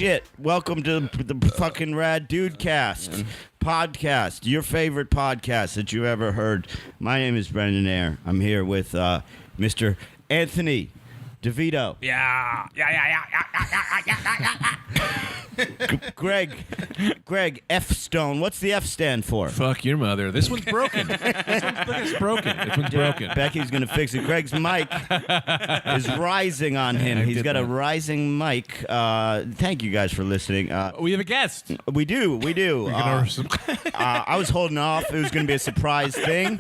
shit. Welcome to the fucking Rad Dude Cast podcast, your favorite podcast that you ever heard. My name is Brendan Ayer. I'm here with Mr. Anthony DeVito. Yeah. Greg F. Stone. What's the F stand for? Fuck your mother. This one's broken. It's broken. This one's broken. Becky's going to fix it. Greg's mic is rising on him. He's got a rising mic. Thank you guys for listening. We have a guest. We do. I was holding off. It was going to be a surprise thing.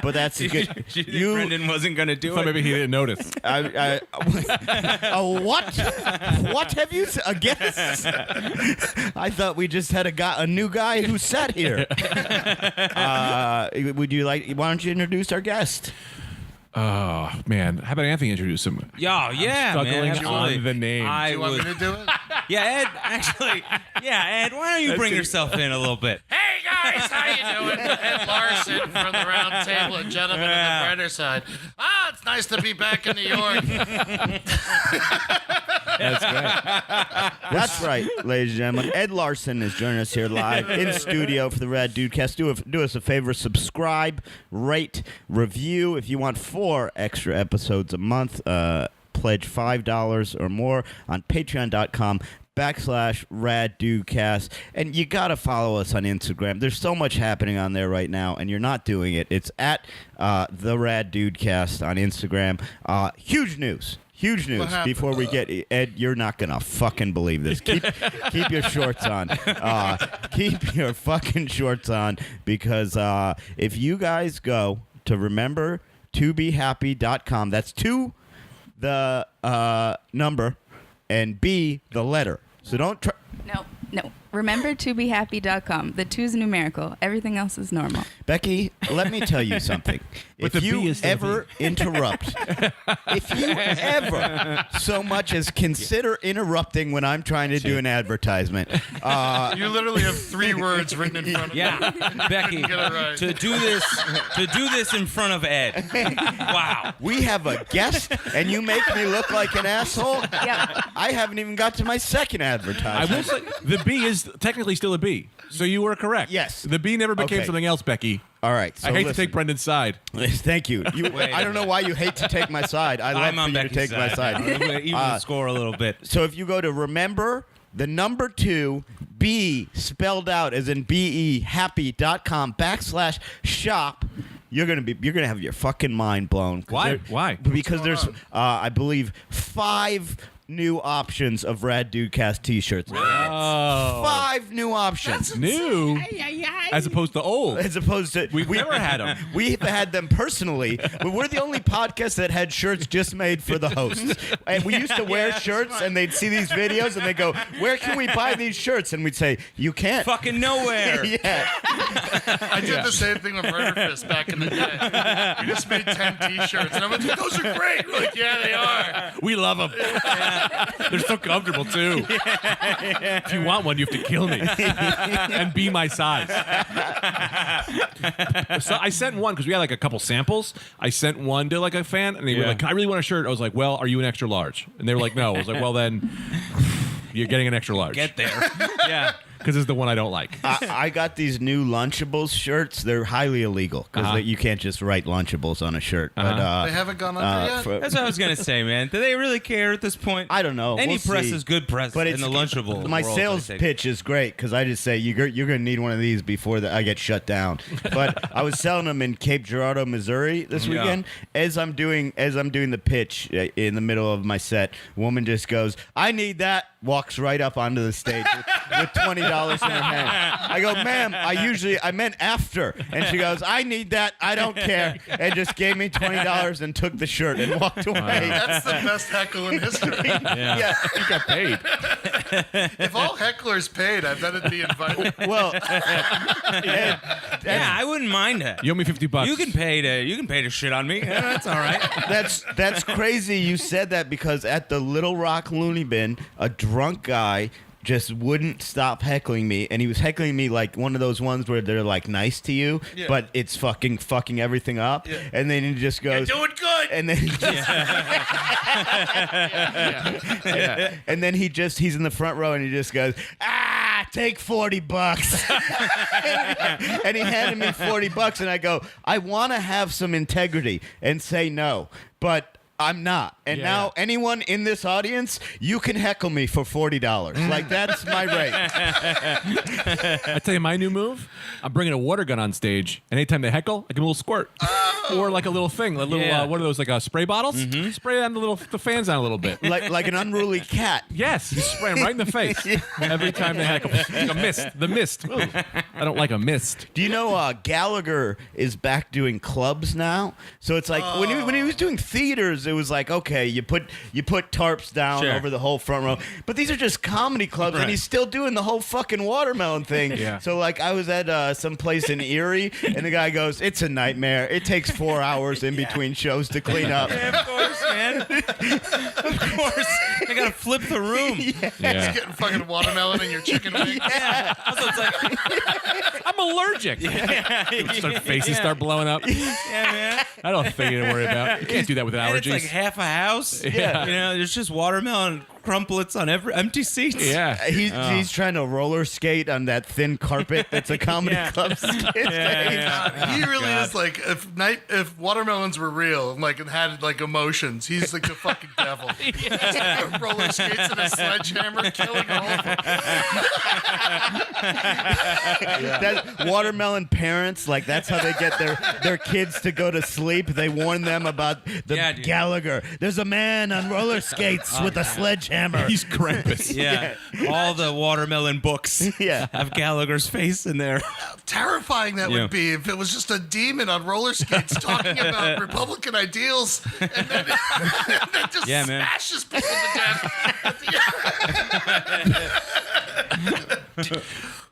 But that's a good. Brendan wasn't going to do it. Maybe he didn't notice. What? What have you? A guest? I thought we just had a new guy who sat here. Would you like? Why don't you introduce our guest? Oh man, how about Anthony introduce him? Yeah, struggling man, absolutely. on the name. Do you want me to do it? Yeah, Ed. Actually, Ed. Why don't you bring yourself in a little bit? Hey guys, how you doing? Ed Larson from the Round Table and Gentlemen on the Brighter Side. It's nice to be back in New York. That's great. That's right, ladies and gentlemen. Ed Larson is joining us here live in studio for the Rad Dude Cast. Do us a favor, subscribe, rate, review. If you want 4 extra episodes a month, pledge $5 or more on patreon.com/RadDudeCast. And you got to follow us on Instagram. There's so much happening on there right now, and you're not doing it. It's at the Rad Dude Cast on Instagram. Huge news before we get Ed. You're not gonna fucking believe this. Keep your shorts on. Keep your fucking shorts on, because if you guys go to remember2behappy.com, that's 2 the number and B the letter. So don't try. No. Remember2behappy.com. The 2's numerical. Everything else is normal. Becky, let me tell you something. If you ever interrupt, if you ever so much as consider interrupting when I'm trying to do an advertisement, you literally have 3 words written in front of you. Yeah, Becky, Get it right. to do this in front of Ed. Wow. we have a guest, and you make me look like an asshole. Yeah. I haven't even got to my second advertisement. I will say the B is technically still a B, so you were correct. Yes. The B never became Okay. something else, Becky. All right. So I hate listen. to take Brendan's side. Thank you. Wait. I don't know why you hate to take my side. I I'm love on for you to Becky's take my side. I'm gonna even the score a little bit. So if you go to remember the number 2 B spelled out as in BE happy.com/shop, you're gonna have your fucking mind blown. Why? Why? Because there's I believe 5 new options of Rad Dude Cast t-shirts. Oh. 5 new options. New? As opposed to old. As opposed to We've never had them. We've had them personally, but we're the only podcast that had shirts just made for the hosts. And we used to wear shirts, and they'd see these videos, and they go, "Where can we buy these shirts?" And we'd say, "You can't." Fucking nowhere. Yeah. I did the same thing with Murderfist back in the day. We just made 10 T-shirts, and I'm like, those are great. We're like, yeah, they are. We love them. They're so comfortable, too. If you want one, you have to kill me and be my size. So I sent one because we had like a couple samples. I sent one to like a fan, and they were like, "I really want a shirt." I was like, "Well, are you an extra large?" And they were like, "No." I was like, "Well, then you're getting an extra large." Get there. Yeah. Because it's the one I don't like. I got these new Lunchables shirts. They're highly illegal because you can't just write Lunchables on a shirt. But, They haven't gone under yet? That's what I was gonna say, man. Do they really care at this point? I don't know. Any We'll press see. is good press But in the Lunchable. My world, sales I think. pitch is great because I just say you're going to need one of these before I get shut down. But I was selling them in Cape Girardeau, Missouri this Yeah. weekend. As I'm doing the pitch in the middle of my set, woman just goes, "I need that." Walks right up onto the stage with $20 in her hand. I go, "Ma'am, I meant after." And she goes, "I need that. I don't care." And just gave me $20 and took the shirt and walked away. That's the best heckle in history. Yeah. You got paid. If all hecklers paid, I bet it'd be invited. Well, Yeah, I wouldn't mind that. You owe me $50. You can pay to shit on me. Yeah, that's all right. that's crazy you said that, because at the Little Rock Looney Bin, a drunk guy just wouldn't stop heckling me, and he was heckling me like one of those ones where they're like nice to you, but it's fucking everything up. And then he just goes, "You're doing good." And then he just, and then he's in the front row, and he just goes, take $40. And he handed me $40, and I go, I want to have some integrity and say no, but I'm not. And now anyone in this audience, you can heckle me for $40. Like, that's my rate. I tell you my new move. I'm bringing a water gun on stage, and anytime they heckle, I give them a little squirt, or like a little thing, a little one of those like spray bottles. Spray on the fans on a little bit, like an unruly cat. Yes, you spray them right in the face every time they heckle. Like a mist. The mist. Ooh, I don't like a mist. Do you know Gallagher is back doing clubs now? So it's like when he was doing theaters, it was like, okay, you put tarps down over the whole front row, but these are just comedy clubs, and he's still doing the whole fucking watermelon thing. So like, I was at some place in Erie, and the guy goes, "It's a nightmare. It takes 4 hours in between shows to clean up." Yeah, of course, man. Of course, I gotta flip the room. Just getting fucking watermelon in your chicken wing. Also, it's like, I'm allergic. Faces start blowing up. man. I don't think you to worry about. You can't do that with And allergies. it's like half a house. Yeah. You know, there's just watermelon crumplets on every empty seats. Yeah. He's trying to roller skate on that thin carpet that's a comedy club stage. He really is like, if watermelons were real, like, and had like emotions, he's like the fucking devil. Roller skates and a sledgehammer, killing all of them. That watermelon parents, like, that's how they get their kids to go to sleep. They warn them about the Gallagher. There's a man on roller skates with a sledgehammer. He's Krampus. Yeah. All the watermelon books have Gallagher's face in there. Terrifying that would be if it was just a demon on roller skates talking about Republican ideals, and then just smashes people to death.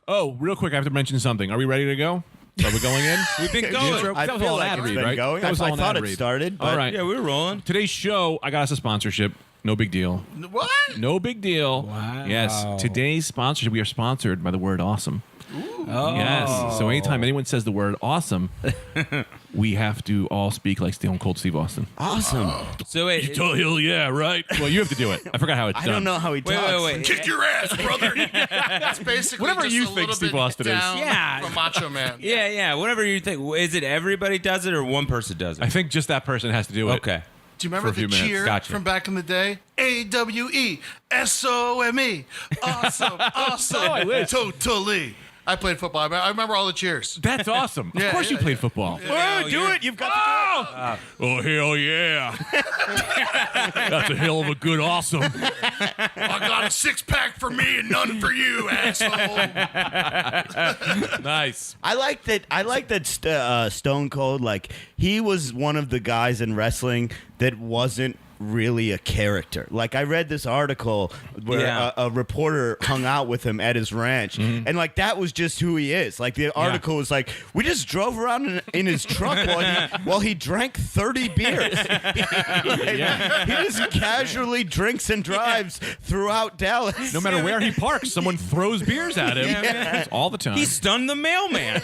Oh, real quick, I have to mention something. Are we ready to go? Are we going in? We've been going. I That was feel all like ad it's read, been right? going. That was all I thought ad it read. started. But All right. Yeah, we were rolling. Today's show, I got us a sponsorship. No big deal. What? No big deal. Wow. Yes. Today's sponsorship, we are sponsored by the word awesome. Oh. Yes. So anytime anyone says the word awesome, we have to all speak like Stone Cold Steve Austin. Awesome. So wait. Hell yeah, right? Well, you have to do it. I forgot how it's I done. don't know how he talks. Wait. Kick your ass, brother. That's basically Whatever just you a think little Steve bit Austin is. down Yeah. from Macho Man. Yeah. Whatever you think. Is it everybody does it or one person does it? I think just that person has to do it. Okay. Do you remember For a few the minutes. cheer Gotcha. from back in the day? AWESOME. Awesome. Awesome. Oh, I wish. Totally. I played football. I remember all the cheers. That's awesome. Yeah, of course you played football. Do it. You've got to Oh, hell yeah. That's a hell of a good awesome. I got a 6-pack for me and none for you, asshole. Nice. I like that Stone Cold, like, he was one of the guys in wrestling that wasn't really a character. Like, I read this article where a reporter hung out with him at his ranch, and like, that was just who he is. Like, the article was like, we just drove around in his truck while he drank 30 beers. He just casually drinks and drives throughout Dallas. No matter where he parks, someone throws beers at him. It's all the time. He stunned the mailman.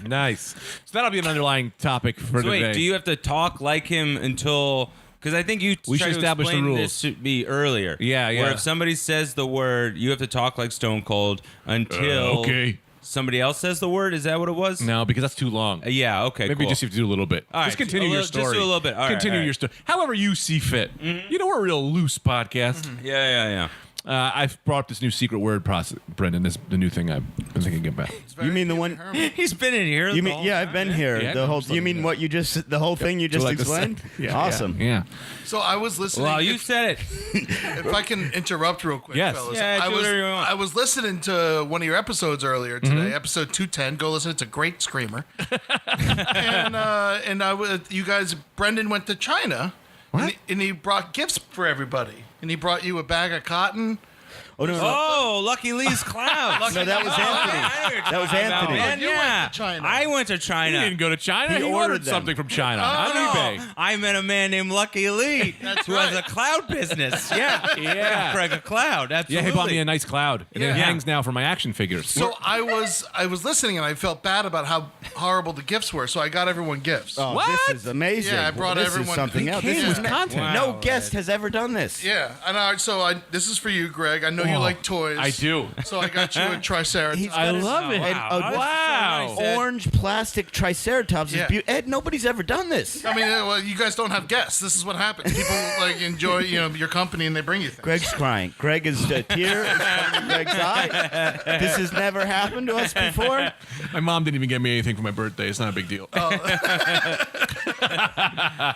Nice. So that'll be an underlying topic for So today. wait, do you have to talk like him until? Because I think you We tried should to establish the explain rules. this to me earlier. Yeah. Where if somebody says the word, you have to talk like Stone Cold until okay. somebody else says the word. Is that what it was? No, because that's too long. Yeah. Okay. Maybe cool. you just have to do a little bit. All right, Just continue your story. Just do a little bit. All right, continue all right. your story. However you see fit. You know, we're a real loose podcast. Yeah. I've brought up this new secret word process, Brendan. This the new thing I've been thinking about. You mean the one? He's been in here. You the mean whole I've been here. Yeah, The I'm whole. just You looking mean at what you just the whole thing you just like to say- explained? Yeah, Awesome. Yeah. So I was listening. Well, you said it. If I can interrupt real quick, Yes. fellas. Yeah, do whatever you want. I was listening to one of your episodes earlier today, episode 210. Go listen. It's a great screamer. You guys, Brendan went to China, and he brought gifts for everybody. And he brought you a bag of cotton. Oh, no. Oh, Lucky Lee's Clouds. No, that was Anthony. That was Anthony. Man, You yeah. went to China. I went to China. He didn't go to China. He He ordered ordered them. something from China on No, eBay. I met a man named Lucky Lee who has a cloud business. Yeah. Yeah. Greg, a cloud. Yeah, Absolutely. he bought me a nice cloud, and it Yeah. hangs now for my action figures. So I was listening and I felt bad about how horrible the gifts were. So I got everyone gifts. Oh, What? this is amazing. Yeah, I brought this everyone- is something He else. came This with is content. Wow. No guest has ever done this. Yeah, and this is for you, Greg. I know you Oh, like toys. I do. So I got you a Triceratops. I love it. Wow. And Oh, wow. that's so nice. Orange plastic Triceratops Yeah. is beautiful. Ed, nobody's ever done this. I mean, well, you guys don't have guests. This is what happens. People like enjoy, your company, and they bring you things. Greg's crying. Greg is a tear is coming to Greg's eye. This has never happened to us before. My mom didn't even get me anything for my birthday. It's not a big deal.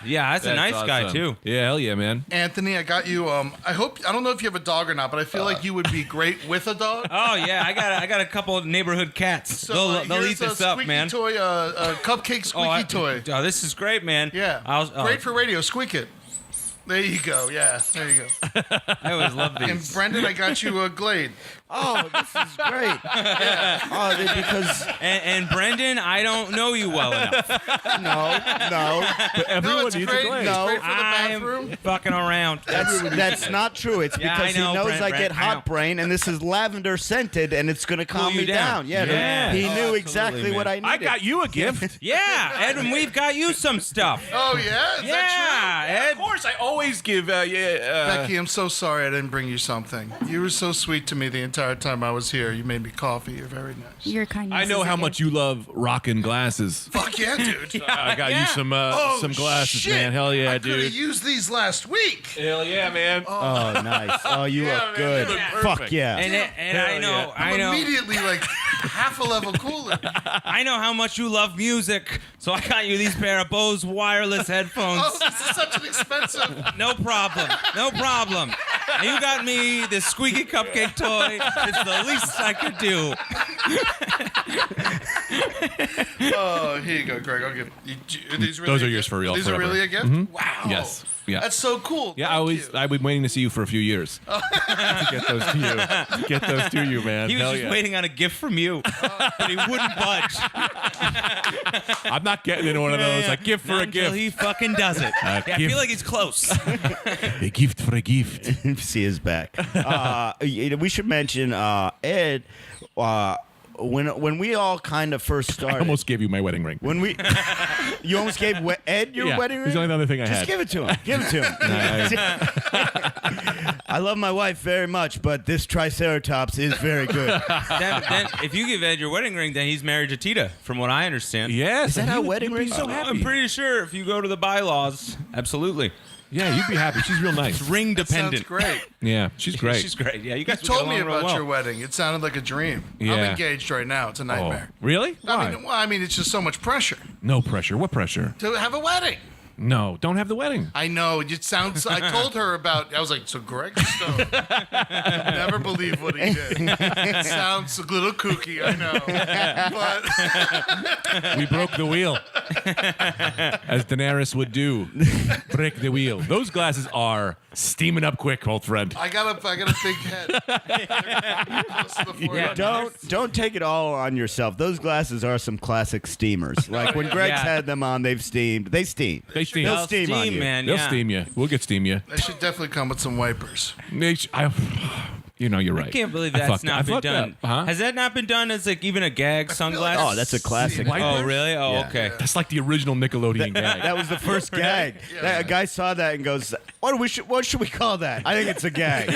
Yeah, that's a nice guy, awesome. too. Yeah, hell yeah, man. Anthony, I got you. I don't know if you have a dog or not, but I feel like you would be great with a dog. Oh, yeah. I got a couple of neighborhood cats. So they'll here's eat this a up, squeaky man. toy, a cupcake squeaky toy. Oh, this is great, man. Yeah, great for radio. Squeak it. There you go. Yeah, there you go. I always love And these. Brendan, I got you a Glade. Oh, this is great. Oh, because And Brendan, I don't know you well enough. no, But everyone No, it's needs great. a Glade. It's No. great for the bathroom. I'm fucking around. that's not true. It's Yeah, because I know, he knows Brent, I get Brent, I know. hot brain, and this is lavender scented, and it's going to calm you me down. down. Yeah, Yeah. he Oh, knew exactly absolutely, what I man. needed. I got you a gift. Yeah, Ed, we've got you some stuff. Oh yeah, is that Yeah, Ed. Of course, I always give. true? Becky, I'm so sorry I didn't bring you something. You were so sweet to me the entire time I was here. You made me coffee. You're very nice. Your kindness. I know is a how gift. much you love rocking glasses. Fuck yeah, dude. I got you Yeah. some Oh, glasses, shit. man. Hell yeah, I could have dude. used these last week. Hell yeah, man. Oh, nice. Oh, you Yeah, look man, good. you look Fuck perfect. yeah. And I know, I'm I know, immediately like half a level cooler. I know how much you love music, so I got you these pair of Bose wireless headphones. Oh, this is such an expensive. No problem. No problem. And you got me this squeaky cupcake toy. It's the least I could do. Oh, here you go, Greg. I'll give you. Are these really Those are a yours gift? for real, These forever. are really a gift. Wow. Yes. Yeah. That's so cool. Yeah, Thank you. I've been waiting to see you for a few years to get those to you. Get those to you, man. He was Hell just yeah. waiting on a gift from you, but he wouldn't budge. I'm not getting into one of those. A gift for Not a until gift. he fucking does it. Yeah, I gift. feel like he's close. A gift for a gift. See his back. We should mention Ed. When we all kind of first I started, almost gave you my wedding ring. when we, you almost gave Ed your Yeah, wedding ring. it's the only other thing I Just had. give it to him. Give it to him. I love my wife very much, but this Triceratops is very good. then, if you give Ed your wedding ring, then he's married to Tita, from what I understand. Yes. Is that and how you- wedding you'd be rings so are? happy. I'm pretty sure if you go to the bylaws, absolutely. Yeah, you'd be happy. She's real nice. Ring Sounds dependent. great. Yeah, she's great. She's great. Yeah, you You guys would told get me along real about well. your wedding. It sounded like a dream. I'm Yeah. engaged right now. It's a Oh, nightmare. really? Why? I mean, it's just so much pressure No pressure. What pressure? to have a wedding. No, don't have the wedding. I know. It sounds. I told her about. I was like, so Greg Stone. Never believe what he did. It sounds a little kooky. I know, but We broke the wheel. As Daenerys would do. Break the wheel. Those glasses are steaming up quick, old friend. I got a big head. Close to the forehead. Don't take it all on yourself. Those glasses are some classic steamers. Like when Greg's Yeah. had them on, they've steamed. They steam. They steam. They'll steam on you. man. They'll yeah. steam you. We'll get steam you. They should definitely come with some wipers. You know, you're right. I can't believe I that's fucked- I not been fucked done. up. Huh? Has that not been done as like even a gag sunglass? Oh, that's a classic. Wipers? Oh, really? Oh, Yeah. okay. That's like the original Nickelodeon gag. That was the first gag. Yeah. A guy saw that and goes, "What should we call that?" I think it's a gag.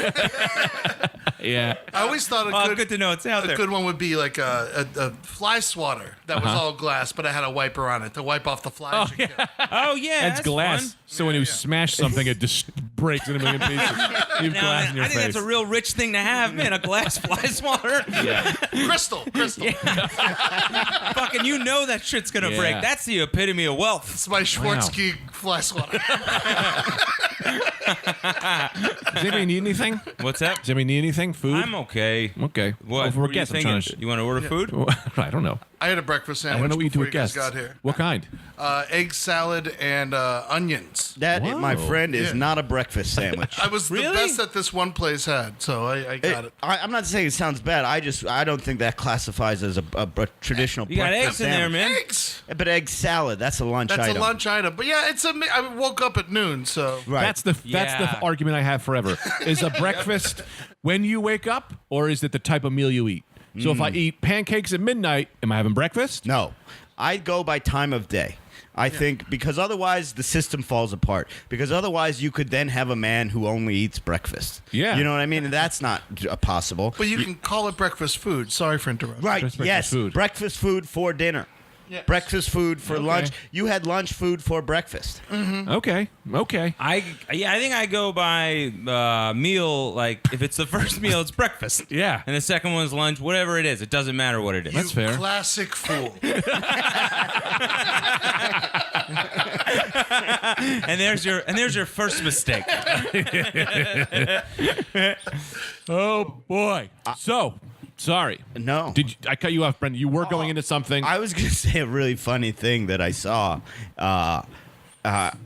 Yeah. I always thought Oh, good to know it's out a there. good one would be like a fly swatter that was all glass, but it had a wiper on it to wipe off the flies. you kill. Oh, yeah. And it's that's glass. fun. So when you smash something, it just breaks in a million pieces. You have Now, glass in your I think face. that's a real rich thing to have, man. A glass fly swatter. yeah. Crystal. Fucking, you know that shit's gonna Yeah. break. That's the epitome of wealth. It's my Schwarzkopf fly swatter. Does anybody need anything? What's that? Does anybody need anything? Food? I'm okay. Okay. What? Oh, What are we're you guests. I'm thinking? trying to You want to order food? I don't know. I had a breakfast I sandwich want to know what you do before with you guys guests. got here. What kind? Egg salad and onions. That, Whoa. my friend, is Yeah. not a breakfast sandwich. I was the Really? best that this one place had, so I got it. I'm not saying it sounds bad. I don't think that classifies as a traditional You got breakfast eggs in there, sandwich. man. Eggs. But egg salad, that's a lunch That's item. a lunch item. But yeah, I woke up at noon, so. Right. That's the Yeah. argument I have forever. Is a breakfast when you wake up, or is it the type of meal you eat? So if I eat pancakes at midnight, am I having breakfast? No, I go by time of day. I think because otherwise the system falls apart. Because otherwise you could then have a man who only eats breakfast. Yeah. You know what I mean? And that's not possible. But you can call it breakfast food. Sorry for interrupting. Right. Just breakfast Yes. food. Breakfast food for dinner. Yes. Breakfast food for Okay. lunch. You had lunch food for breakfast. Okay. I think I go by meal. Like if it's the first meal, it's breakfast. Yeah. And the second one's lunch. Whatever it is, it doesn't matter what it is. That's fair. Classic fool. And there's your first mistake. Oh boy. So sorry. No. I cut you off, Brendan? You were going into something. I was going to say a really funny thing that I saw.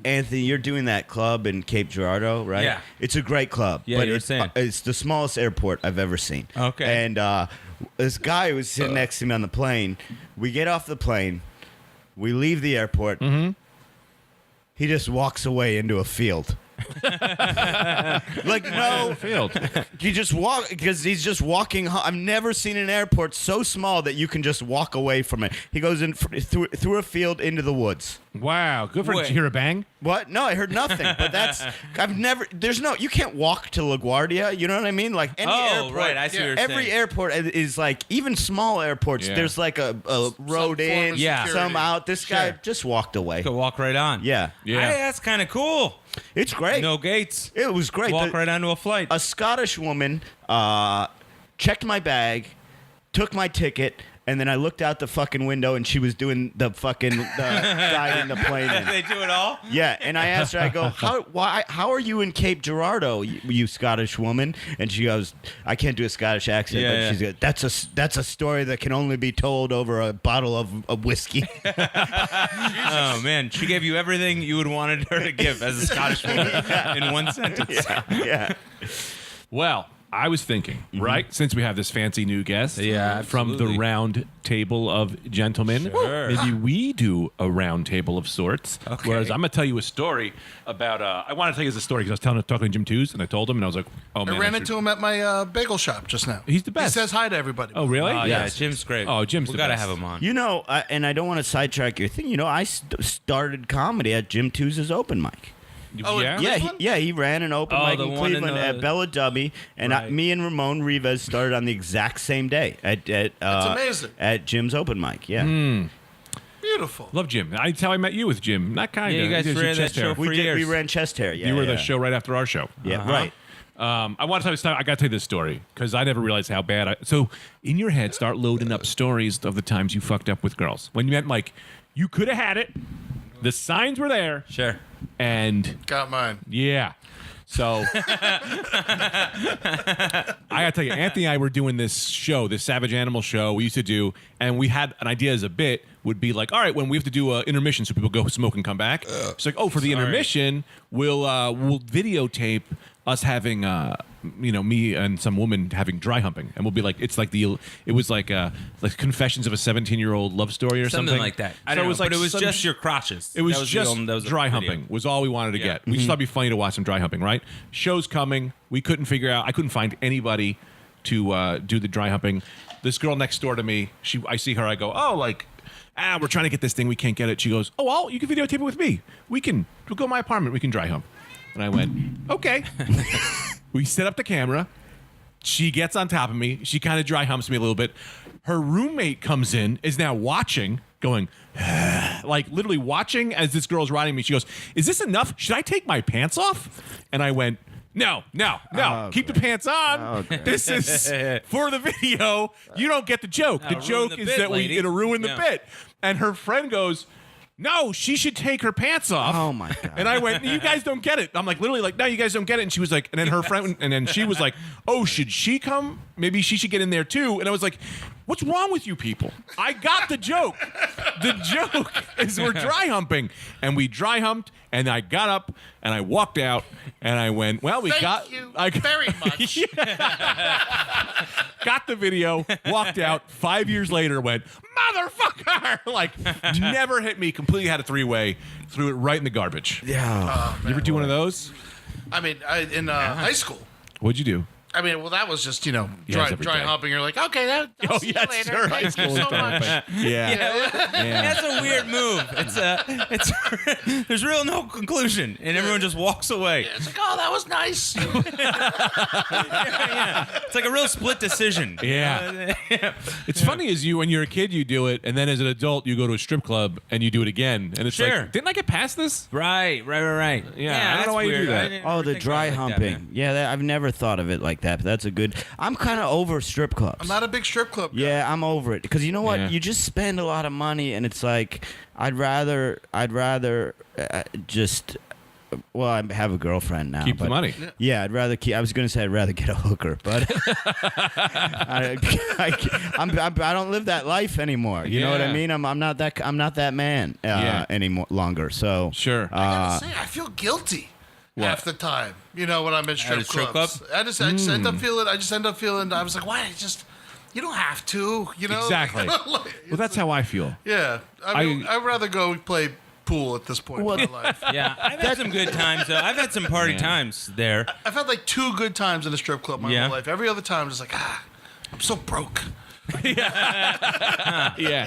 Anthony, you're doing that club in Cape Girardeau, right? Yeah. It's a great club. Yeah, but you were it's, saying. it's the smallest airport I've ever seen. Okay. And this guy was sitting next to me on the plane. We get off the plane. We leave the airport. Mm-hmm. He just walks away into a field. Like, no. Field. He just walk because he's just walking. I've never seen an airport so small that you can just walk away from it. He goes in through a field into the woods. Wow. Good for Wait. Did you hear a bang? What? No, I heard nothing. But that's I've never. There's no. You can't walk to LaGuardia. You know what I mean? Like any Oh, airport. right, I see what you're every saying. airport is like even small airports. Yeah. There's like a road form in, of Yeah. some out. This guy Sure. just walked away. Could walk right on. Yeah, Yeah. Hey, that's kind of cool. it's great. No gates. It was great. Walk The- right onto a flight. A Scottish woman checked my bag, took my ticket, and then I looked out the fucking window and she was doing the fucking guiding the plane in. They do it all. Yeah, and I asked her, I go, how are you in Cape Girardeau, you Scottish woman? And she goes, I can't do a Scottish accent, Yeah, but yeah. she's goes, that's a story that can only be told over a bottle of whiskey. Oh man, she gave you everything you would wanted her to give as a Scottish woman in one sentence. Yeah. Well, I was thinking, right? Since we have this fancy new guest Yeah, from the absolutely. round table of gentlemen, Sure. maybe we do a round table of sorts. Okay. Whereas I'm going to tell you a story about, I want to tell you this story because I was talking to Jim Tews and I told him and I was like, oh man. I ran into him at my bagel shop just now. He's the best. He says hi to everybody. Oh, really? Oh, yeah, Yes. Jim's great. Oh, Jim's we the gotta best. have him on. You know, and I don't want to sidetrack your thing. You know, I started comedy at Jim Tewes' open mic. Oh, yeah? Yeah, Cleveland? he ran an open Oh, mic the in one in Cleveland the- at Bella Dubby, and Right. me and Ramon Rivas started on the exact same day at amazing. at Jim's open mic. Yeah, Beautiful. Love Jim. That's how I met you with Jim. Not kind of. Yeah, you guys ran that show we for did. We years. ran chest hair. Yeah, You were yeah. the show right after our show. Yeah, Uh-huh. right. I want to tell you this time. I got to tell you this story because I never realized how bad. So in your head, start loading up stories of the times you fucked up with girls. When you meant like you could have had it, the signs were there, Sure. and Got mine. yeah. So I gotta tell you, Anthony and I were doing this show, this Savage Animal show we used to do, and we had an idea as a bit would be like, all right, when we have to do an intermission so people go smoke and come back, it's like, oh, for the intermission, we'll videotape us having me and some woman having dry humping, and we'll be like, it was like Confessions of a 17-year-old love story or something, Something like that. I So don't it was know, like but it was some just your crotches. it was That the just only- that was the dry video. humping was all we wanted to Yeah. get. We just thought it'd be funny to watch some dry humping, right? Show's coming. We couldn't figure out. I couldn't find anybody to do the dry humping. This girl next door to me, I see her. I go, oh, like, we're trying to get this thing. We can't get it. She goes, oh, well, you can videotape it with me. We'll go to my apartment. We can dry hump. And I went, okay. We set up the camera. She gets on top of me. She kind of dry humps me a little bit. Her roommate comes in, is now watching, going, like literally watching as this girl's riding me. She goes, is this enough? Should I take my pants off? And I went, no. Keep the pants on. This is for the video. You don't get the joke. The ruin joke the is bit, that lady. it'll ruin the Yeah. bit. And her friend goes, no, she should take her pants off. Oh my God. And I went, you guys don't get it. I'm like, literally like, no, you guys don't get it. And she was like, and then her friend, and then she was like, oh, should she come? Maybe she should get in there too. And I was like, what's wrong with you people? I got the joke. The joke is we're dry humping. And we dry humped, and I got up, and I walked out, and I went, well, Thank you very much. got the video, walked out. 5 years later, went, motherfucker! Like, never hit me. Completely had a three-way. Threw it right in the garbage. Yeah. You ever do one of those? I mean, in high school. What'd you do? I mean, well, that was just, Yeah, dry it's every day. humping. You're like, okay, I'll see you later. sure. High Thank you school so is dry much. humping. Yeah. That's a weird move. It's there's real no conclusion, and everyone just walks away. It's like, oh, that was nice. It's like a real split decision. Yeah. It's funny as when you're a kid, you do it, and then as an adult, you go to a strip club and you do it again. And it's Sure. like, didn't I get past this? Right. Yeah, I don't know that's why you do weird. that. I didn't Oh, ever the think dry about it like that, humping. man. Yeah, I've never thought of it like that, but that's a good. I'm kind of over strip clubs. I'm not a big strip club guy. Yeah, I'm over it because you know what? Yeah. You just spend a lot of money, and it's like I'd rather just. Well, I have a girlfriend now. Keep the but- money. Yeah, I'd rather keep. I was going to say I'd rather get a hooker, but I don't live that life anymore. You know what I Yeah. mean? I'm not that man anymore longer. So Sure. I gotta say, I feel guilty half the time. When I'm in strip a strip clubs. club? I just end up feeling. I was like, why? You don't have to. Exactly. Well, that's how I feel. Yeah. I mean, I'd rather go play pool at this point in my life. Yeah, I've had some good times though. I've had some party times there. I've had like 2 good times in a strip club my Yeah. whole life. Every other time, I'm just like, I'm so broke. Yeah.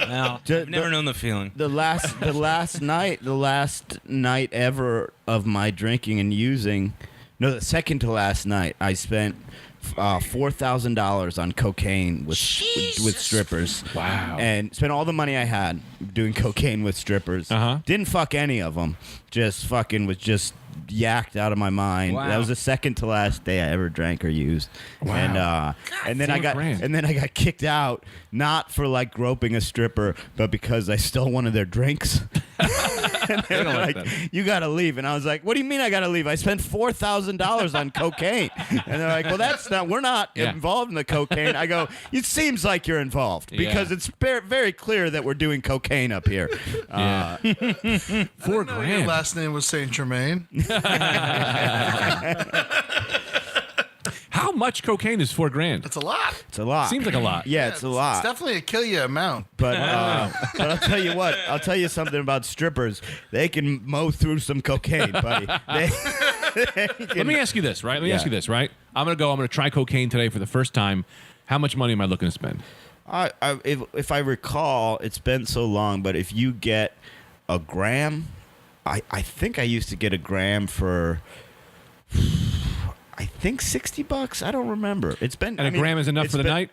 Well, I've never known the feeling. the last night ever of my drinking and using. No, the second to last night, I spent $4,000 on cocaine with strippers. Wow. And spent all the money I had doing cocaine with strippers. Uh-huh. Didn't fuck any of them. Just fucking was just yacked out of my mind. Wow. That was the second to last day I ever drank or used. Wow. And then I got $4,000. and then I got kicked out, not for like groping a stripper, but because I stole one of their drinks. And they were don't like like, that. you gotta leave. And I was like, what do you mean I gotta leave? I spent $4,000 on cocaine. And they're like, well, we're not Yeah. involved in the cocaine. I go, it seems like you're involved because Yeah. it's very clear that we're doing cocaine up here. Yeah. $4,000. Your last name was Saint Germain. How much cocaine is $4,000? That's a lot. It's a lot. Seems like a lot. Yeah, it's a lot. It's definitely a kill you amount. But I'll tell you what. I'll tell you something about strippers. They can mow through some cocaine, buddy. They can, Let me ask you this, right? Yeah. I'm going to try cocaine today for the first time. How much money am I looking to spend? if I recall, it's been so long, but if you get a gram, I think I used to get a gram for, I think $60. I don't remember. It's been. And a gram is enough it's for the been- night?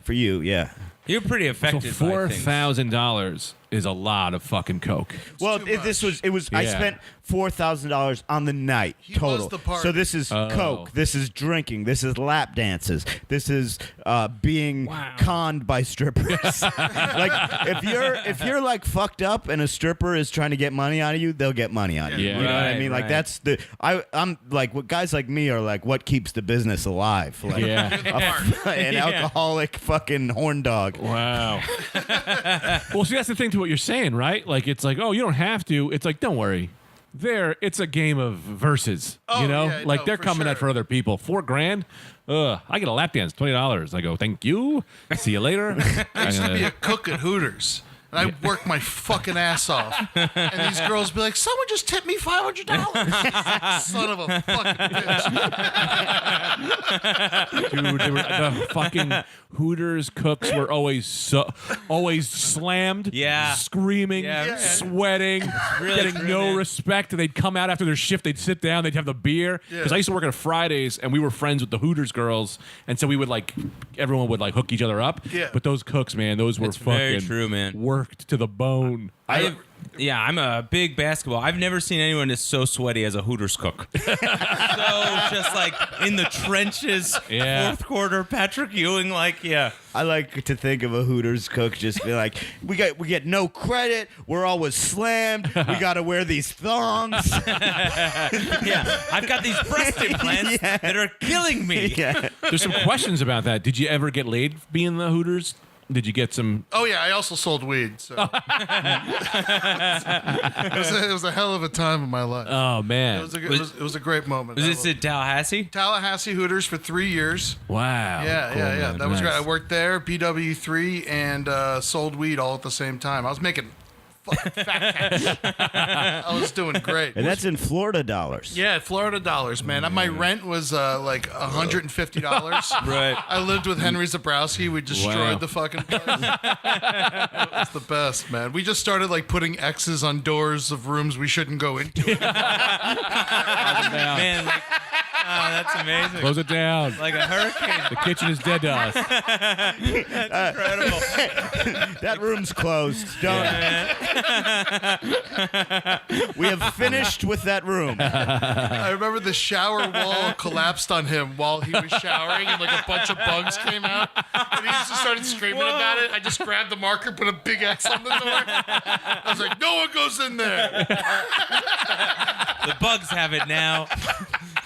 For you, yeah. You're pretty So affected by things. $4,000 is a lot of fucking coke. Well, too it was. I Yeah. spent $4,000 on the night total. was the party. So this is Oh. coke. This is drinking. This is lap dances. This is being Wow. conned by strippers. Like if you're like fucked up and a stripper is trying to get money out of you, they'll get money out of you. Yeah. You know what I Right, mean? Like right. that's the I'm like what guys like me are like what keeps the business alive. Like Yeah. an alcoholic fucking horn dog. Wow. Well, see, that's the thing to what you're saying, right? Like, it's like, oh, you don't have to. It's like, don't worry. It's a game of verses. Oh, you know? yeah, like, no, they're for coming sure. out for other people. $4,000? I get a lap dance, $20. I go, thank you. See you later. I used to be a cook at Hooters. And I worked my fucking ass off. And these girls be like, someone just tipped me $500. Son of a fucking bitch. Dude, the fucking Hooters cooks were always slammed, Yeah. screaming, Yeah. sweating, really getting true, no man. respect. They'd come out after their shift, they'd sit down, they'd have the beer. Because I used to work on Fridays, and we were friends with the Hooters girls, and so we would everyone would hook each other up. Yeah. But those cooks, man, those were That's fucking very true, man. worked to the bone. I Yeah, I'm a big basketball. I've never seen anyone that's so sweaty as a Hooters cook. So just like in the trenches, fourth quarter, Patrick Ewing, I like to think of a Hooters cook just be like, we get no credit. We're always slammed. We got to wear these thongs. Yeah, I've got these breast implants that are killing me. Yeah. There's some questions about that. Did you ever get laid being the Hooters? Did you get some? Oh yeah, I also sold weed. So it was a hell of a time in my life. Oh man, It was a great moment. Was this at Tallahassee? Tallahassee Hooters for 3 years. wow. Yeah, Cool, yeah. man. That was Nice. great. I worked there, BW3, and sold weed all at the same time. I was making fucking fat cash. I was doing great. And that's in Florida dollars. Yeah, Florida dollars, man. My rent was like $150. Right. I lived with Henry Zabrowski. We destroyed Wow. the fucking place. It was the best, man. We just started like putting X's on doors of rooms we shouldn't go into. Man, that's amazing. Close it down. Like a hurricane. The kitchen is dead to us. Incredible. That room's closed. Don't. We have finished with that room. I remember the shower wall collapsed on him while he was showering, and like a bunch of bugs came out, and he just started screaming about it. I just grabbed the marker, put a big X on the door. I was like, "No one goes in there." The bugs have it now.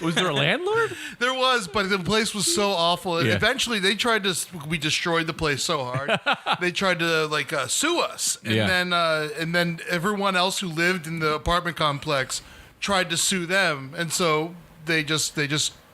Was there a landlord? There was, but the place was so awful. Yeah. Eventually, they tried to. We destroyed the place so hard. They tried to sue us, and then everyone else who lived in the apartment complex tried to sue them, and so they just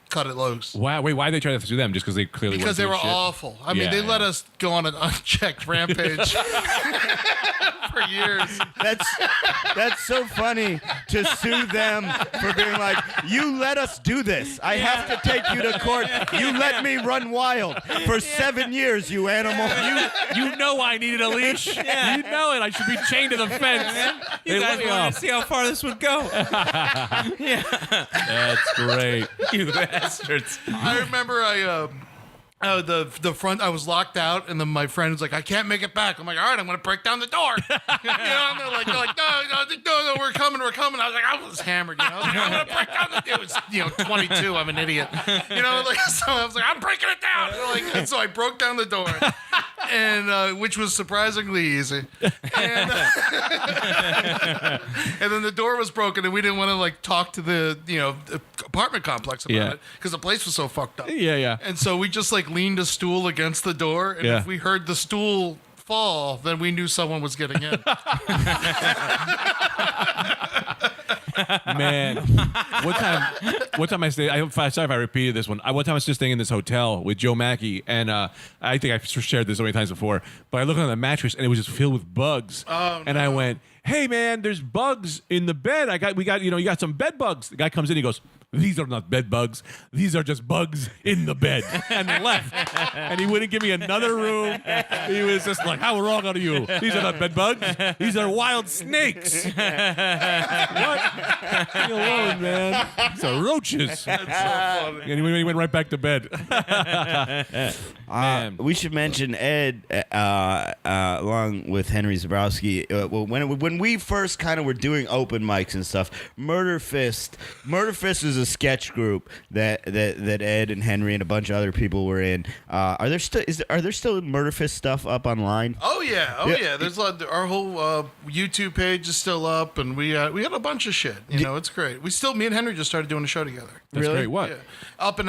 cut it loose. Wow. Wait, why did they try to sue them? Just because they clearly Because weren't they were doing shit? awful. I mean, Yeah, they let yeah. us go on an unchecked rampage for years. That's so funny to sue them for being like, you let us do this. I have to take you to court. You let me run wild for 7 years, you animal. You know I needed a leash. Yeah. You know it. I should be chained to the fence. You They guys let me wanted off. to see how far this would go. That's great. You bastards. I remember the front, I was locked out, and then my friend was like, "I can't make it back." I'm like, "All right, I'm gonna break down the door." And they're like, "No, we're coming." I was like, I was hammered, I was like, "I'm gonna break down the." It was 22. I'm an idiot, so I was like, "I'm breaking it down." And so I broke down the door, and which was surprisingly easy. And, and then the door was broken, and we didn't want to talk to the apartment complex about it because the place was so fucked up. Yeah. And so we just leaned a stool against the door, and if we heard the stool fall, then we knew someone was getting in. Man, one time I stayed. Sorry if I repeated this one. One time I was just staying in this hotel with Joe Mackey, and I think I've shared this so many times before. But I looked on the mattress, and it was just filled with bugs. Oh, and I went, "Hey, man, there's bugs in the bed. You got some bed bugs." The guy comes in, he goes, "These are not bed bugs. These are just bugs in the bed," and left. And he wouldn't give me another room. He was just like, "How wrong are you? These are not bed bugs. These are wild snakes." What? Leave me alone, man. These are roaches. That's so funny. And he went right back to bed. Man. We should mention Ed, along with Henry Zabrowski. When we first kind of were doing open mics and stuff, Murderfist is a sketch group that Ed and Henry and a bunch of other people were in. Are there still Murderfist stuff up online? Oh yeah. There's our whole YouTube page is still up, and we got a bunch of shit. It's great. Me and Henry just started doing a show together. That's Really? great. What? Yeah. Out in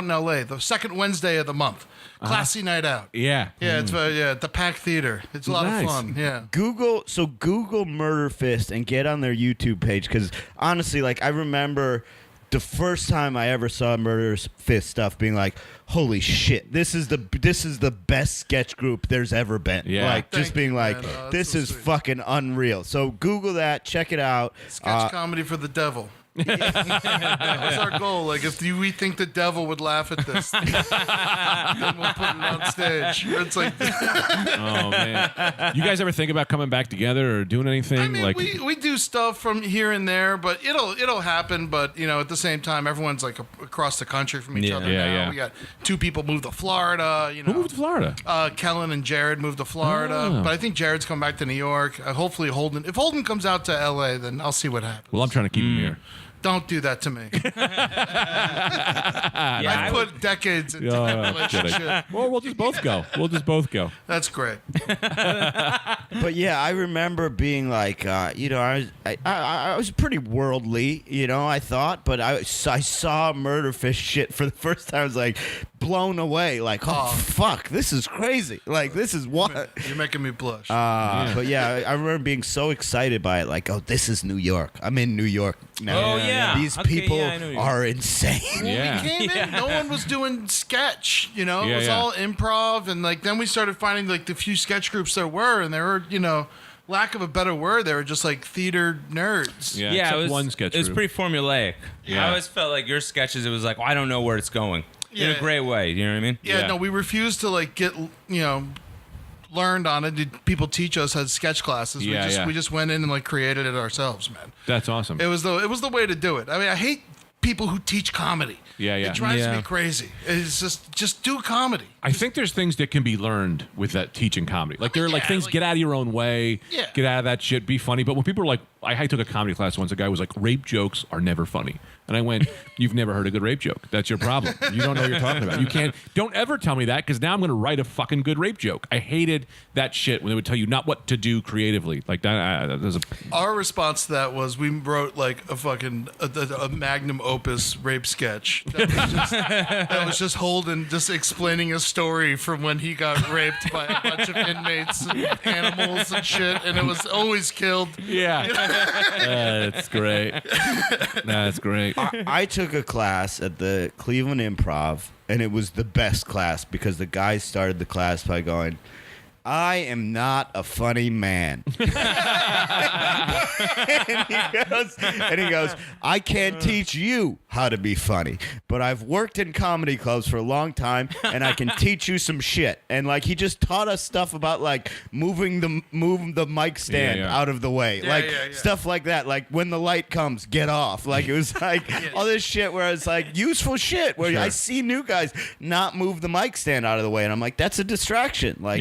LA, the second Wednesday of the month. Classy night out. Yeah. Yeah, it's at the Pack Theater. It's a lot Nice. of fun. Yeah. Google Murderfist and get on their YouTube page, because honestly, I remember the first time I ever saw Murderfist stuff being like, holy shit, this is the best sketch group there's ever been. Yeah. Just being like, man. That's this so is sweet. fucking unreal. So Google that, check it out. Sketch comedy for the devil. That was our goal. Like, if we think the devil would laugh at this, then we'll put it on stage. It's like, Oh man, you guys ever think about coming back together or doing anything? I mean, like, we do stuff from here and there, but it'll happen. But at the same time, everyone's like across the country from each other now. Yeah. We got 2 people moved to Florida. who moved to Florida? Kellen and Jared moved to Florida, Oh. but I think Jared's come back to New York. Hopefully, Holden. If Holden comes out to L.A., then I'll see what happens. Well, I'm trying to keep him here. Don't do that to me. I've put decades into that relationship. Well, we'll just both go. That's great. But yeah, I remember being like, I was pretty worldly, I thought, but I saw Murderfist shit for the first time. I was like blown away, like, oh fuck, this is crazy. Like, this is what You're making me blush. But yeah, I remember being so excited by it, like, oh, this is New York. I'm in New York now. Oh, yeah. These Okay, people yeah, I know you. are insane. Yeah. We came in, no one was doing sketch, it Yeah, was yeah. all improv, and like then we started finding like the few sketch groups there were, and they were, lack of a better word, they were just like theater nerds. Yeah, Yeah, except it was one sketch. It was group. pretty formulaic. Yeah. I always felt like your sketches. It was like, well, I don't know where it's going in Yeah. a great way. You know what I mean? Yeah, Yeah. no, we refused to like get, learned on it. Did people teach us had sketch classes? Yeah, We just went in and like created it ourselves, man. That's awesome. It was the way to do it. I mean, I hate people who teach comedy. Yeah. It drives Yeah. me crazy. It's just do comedy. I think there's things that can be learned with that teaching comedy. Like there are like yeah, things, like- get out of your own way, Yeah. get out of that shit, be funny. But when people are like, I took a comedy class once, a guy was like, rape jokes are never funny. And I went, you've never heard a good rape joke. That's your problem. You don't know what you're talking about. Don't ever tell me that, because now I'm going to write a fucking good rape joke. I hated that shit when they would tell you not what to do creatively. Like that, there's a... Our response to that was we wrote like a fucking a magnum opus rape sketch that was just Holden just explaining a story from when he got raped by a bunch of inmates and animals and shit, and it was always killed. Yeah. That's great. That's great. I took a class at the Cleveland Improv, and it was the best class because the guy started the class by going, I am not a funny man. and he goes, I can't teach you how to be funny, but I've worked in comedy clubs for a long time, and I can teach you some shit. And like he just taught us stuff about like moving the mic stand out of the way, stuff like that. Like when the light comes, get off. Like it was like all this shit where it's like useful shit where I see new guys not move the mic stand out of the way, and I'm like, that's a distraction. Like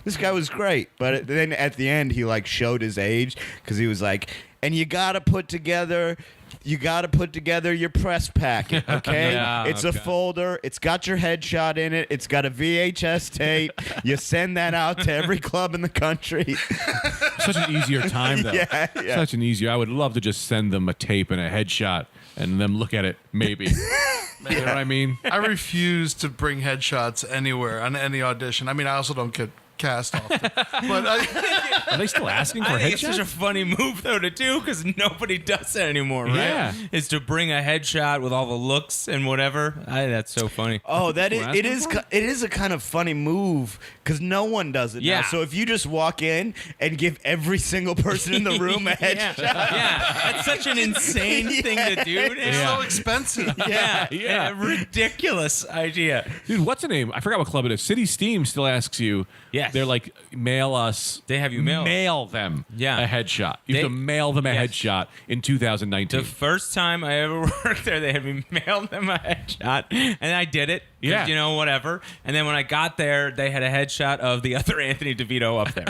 this guy was great, but then at the end he like showed his age because he was like, and you gotta put together your press packet, okay? It's a folder. It's got your headshot in it. It's got a VHS tape. You send that out to every club in the country. Such an easier time, though. Yeah. Such an easier. I would love to just send them a tape and a headshot and them look at it, maybe. You know what I mean? I refuse to bring headshots anywhere on any audition. I mean, I also don't get cast often, but Are they still asking for I think it's such a headshots? funny move though to do, because nobody does that anymore, right? Yeah. Is to bring a headshot with all the looks and whatever. That's so funny. Oh, that is, We're it asking is. for It is a kind of funny move because no one does it Yeah. now. So if you just walk in and give every single person in the room a headshot, Yeah, that's such an insane thing to do. it's Now. so expensive. Yeah, ridiculous idea. Dude, what's the name? I forgot what club it is. City Steam still asks you. Yes. They're like, mail us. They have you mail. them Yeah. a headshot. You have They- to mail them a yes. headshot in 2019. The first time I ever worked there, they had me mail them a headshot, and I did it. 'Cause, Yeah. whatever. And then when I got there, they had a headshot of the other Anthony DeVito up there.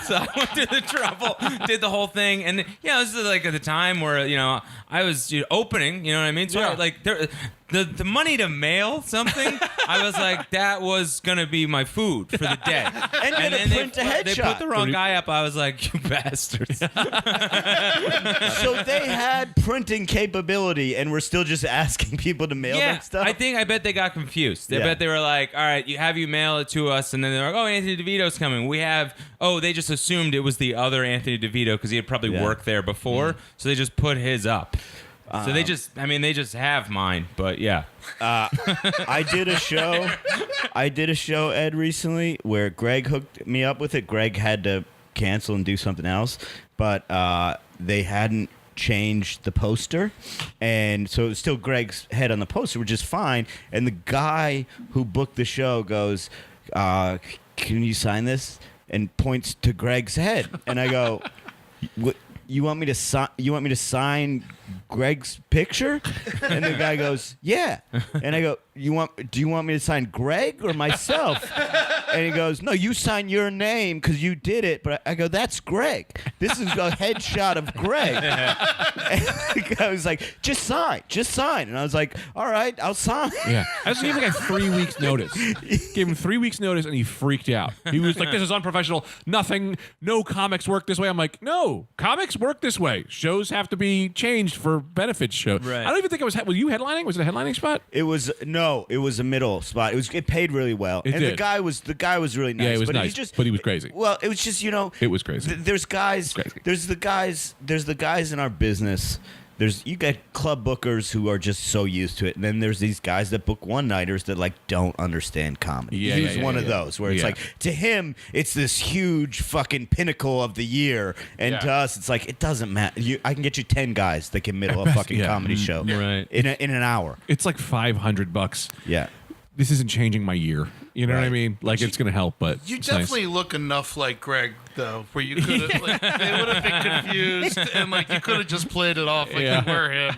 So I went through the trouble, did the whole thing, and this is like at the time where I was opening. You know what I mean? So Yeah. the money to mail something, I was like, that was gonna be my food for the day. and And then then print a they put headshot. the wrong guy up. I was like, you bastards. So they had printing capability, and we're still just asking people to mail them stuff. I bet they got confused. I Yeah. bet they were like, all right, you mail it to us, and then they're like, oh, Anthony DeVito's coming. They just assumed it was the other Anthony DeVito because he had probably worked there before, so they just put his up. So they just have mine, but yeah. I did a show, Ed, recently where Greg hooked me up with it. Greg had to cancel and do something else, but they hadn't change the poster, and so it was still Greg's head on the poster, which is fine. And the guy who booked the show goes, "Can you sign this?" and points to Greg's head, and I go, "What? You want me to sign? You want me to sign Greg's picture?" And the guy goes, "Yeah." And I go, do you want me to sign Greg or myself?" And he goes, "No, you sign your name because you did it." But I go, "That's Greg. This is a headshot of Greg." And the guy was like, just sign. And I was like, "All right, I'll sign." Yeah. I just gave the guy 3 weeks notice. Gave him 3 weeks notice and he freaked out. He was like, "This is unprofessional. Nothing. No comics work this way." I'm like, "No, comics work this way. Shows have to be changed for benefits show." Right. I don't even think it was. Were you headlining? Was it a headlining spot? It was it was a middle spot. It paid really well. It and did. the guy was really nice. Yeah, he was but nice, but he was crazy. Well, it was just, It was crazy. There's guys. Crazy. There's the guys in our business. You got club bookers who are just so used to it, and then there's these guys that book one-nighters that like don't understand comedy. Yeah, He's yeah, one yeah, of yeah. those where it's Yeah. like, to him it's this huge fucking pinnacle of the year, and Yeah. to us it's like, it doesn't matter. I can get you 10 guys that can middle a fucking yeah. comedy show Right. in an hour. It's like $500. Yeah. This isn't changing my year. You know what I Right. mean? Like, it's going to help, but You it's nice. definitely look enough like Greg, though, where you could have, like, they would have been confused, and like you could have just played it off like Yeah. you were him.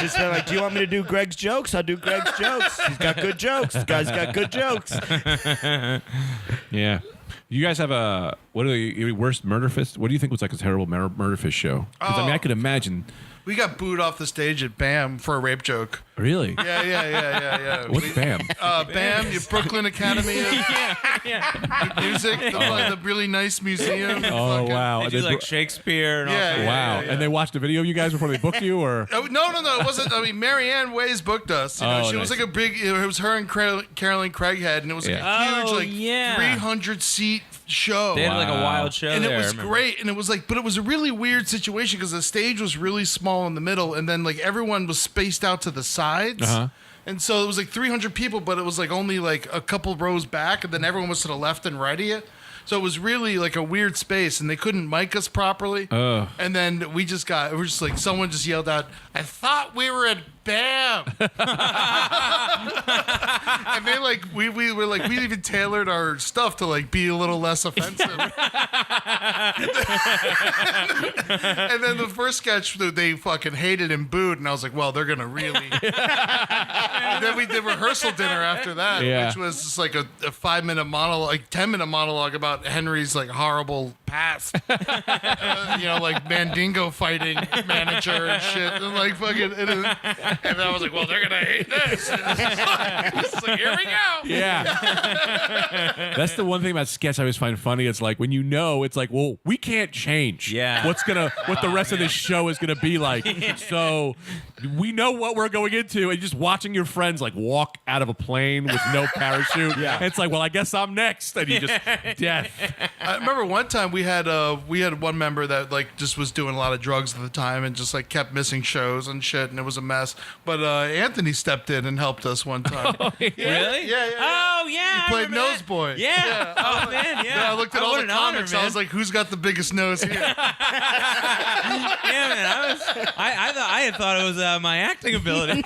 Just like, "Do you want me to do Greg's jokes? I'll do Greg's jokes. He's got good jokes. This guy's got good jokes." Yeah. You guys have what are the worst Murderfist? What do you think was like a terrible Murderfist show? Because I mean, I could imagine. We got booed off the stage at BAM for a rape joke. Really? Yeah. What's BAM? BAM, the Brooklyn Academy of Music, the really nice museum. Oh, wow. They do like Shakespeare and all Yeah, kinds of- Wow. yeah. And they watched the video of you guys before they booked you, or? Oh, no, it wasn't. I mean, Marianne Ways booked us. You know, Oh, she was nice. like a big. It was her and Carolyn Craighead, and it was like Yeah. a huge, Oh, like yeah. 300-seat show. They had like a Wow. wild show And there. it I was remember. great, and it was like, but it was a really weird situation because the stage was really small in the middle, and then like everyone was spaced out to the sides. Uh-huh. And so it was like 300 people, but it was like only like a couple rows back, and then everyone was to the left and right of you. So it was really like a weird space, and they couldn't mic us properly. Ugh. And then we just like, someone just yelled out, "I thought we were at BAM!" And then like we were like, we even tailored our stuff to like be a little less offensive. And then the first sketch, they fucking hated and booed, and I was like, well, they're gonna really. And then we did rehearsal dinner after that, Yeah. which was just like a 5-minute monologue, like 10-minute monologue about Henry's like horrible past. Like Mandingo fighting manager and shit, and like fucking. And then I was like, well, they're gonna hate this. It's like, here we go. Yeah. That's the one thing about sketch I always find funny. It's like when it's like, well, we can't change Yeah. what the rest of this show is gonna be like. So we know what we're going into, and just watching your friends like walk out of a plane with no parachute. Yeah. It's like, well, I guess I'm next. And you just death. I remember one time we had one member that like just was doing a lot of drugs at the time and just like kept missing shows and shit, and it was a mess. But Anthony stepped in and helped us one time. Really? Yeah. Oh yeah. He played Noseboy. Yeah. Oh man. Yeah. I looked at all what the an honor, comics. I was man. like, "Who's got the biggest nose here?" Yeah, man. I had thought it was my acting ability.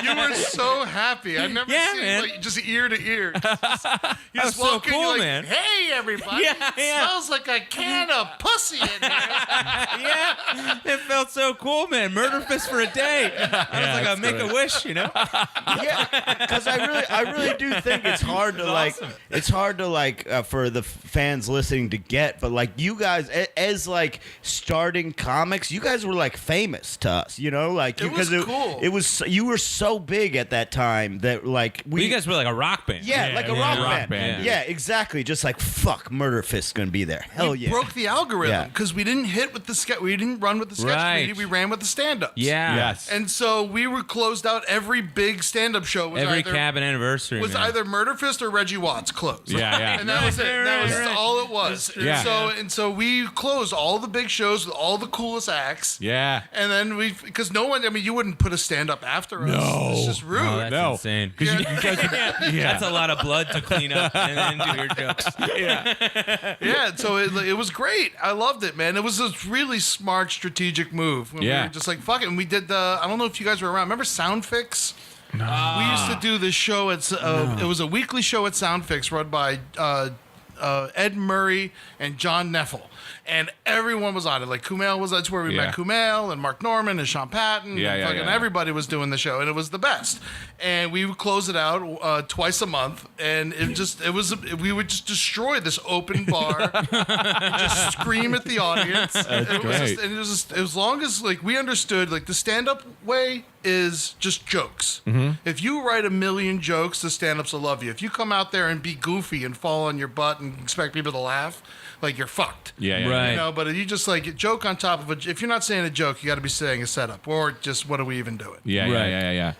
You were so happy. I've never Yeah, seen man. like just ear to ear. You just so walk in, cool, you're like, man. "Hey, everybody! Yeah, It yeah. smells like a can of pussy in here." Yeah. It felt so cool, man. Murderfist for a day. I was like, that's I'll make a wish, you know? Yeah, because I really do think it's hard to for the fans listening to get, but like you guys as like starting comics, you guys were like famous to us, you know, like It was cool. It was you were so big at that time that like Well, you guys were like a rock band. yeah, like a rock band. band, Yeah, exactly. Just like fuck, Murderfist's gonna be there. Hell We yeah. broke the algorithm Yeah. because we didn't hit with the sketch. We didn't run with the sketch Right. comedy. We ran with the stand-ups. Yeah. Yes. And so we were closed out. Every big stand-up show was Every either cabin anniversary. was man. either Murderfist or Reggie Watts closed. Yeah. And that was it. That was Right. all it was. Yeah. And so we closed closed all the big shows with all the coolest acts. Yeah. And then because no one, I mean, you wouldn't put a stand up after us. No. It's just rude. Oh, that's No. insane. Because you guys That's a lot of blood to clean up and then do your jokes. Yeah, so it was great. I loved it, man. It was a really smart, strategic move. When we were just like, fuck it. And we did I don't know if you guys were around. Remember Soundfix? No. We used to do this show. It was a weekly show at Soundfix run by Ed Murray and John Neffel. And everyone was on it. Like Kumail that's where we met Kumail and Mark Norman and Sean Patton. Everybody was doing the show, and it was the best. And we would close it out twice a month, and we would just destroy this open bar, just scream at the audience. It was just as long as like we understood like the stand-up way is just jokes. Mm-hmm. If you write 1 million jokes, the stand-ups will love you. If you come out there and be goofy and fall on your butt and expect people to laugh, like you're fucked. Right. You know, but if you just like joke on top of if you're not saying a joke, you got to be saying a setup, or just what are we even doing? Yeah.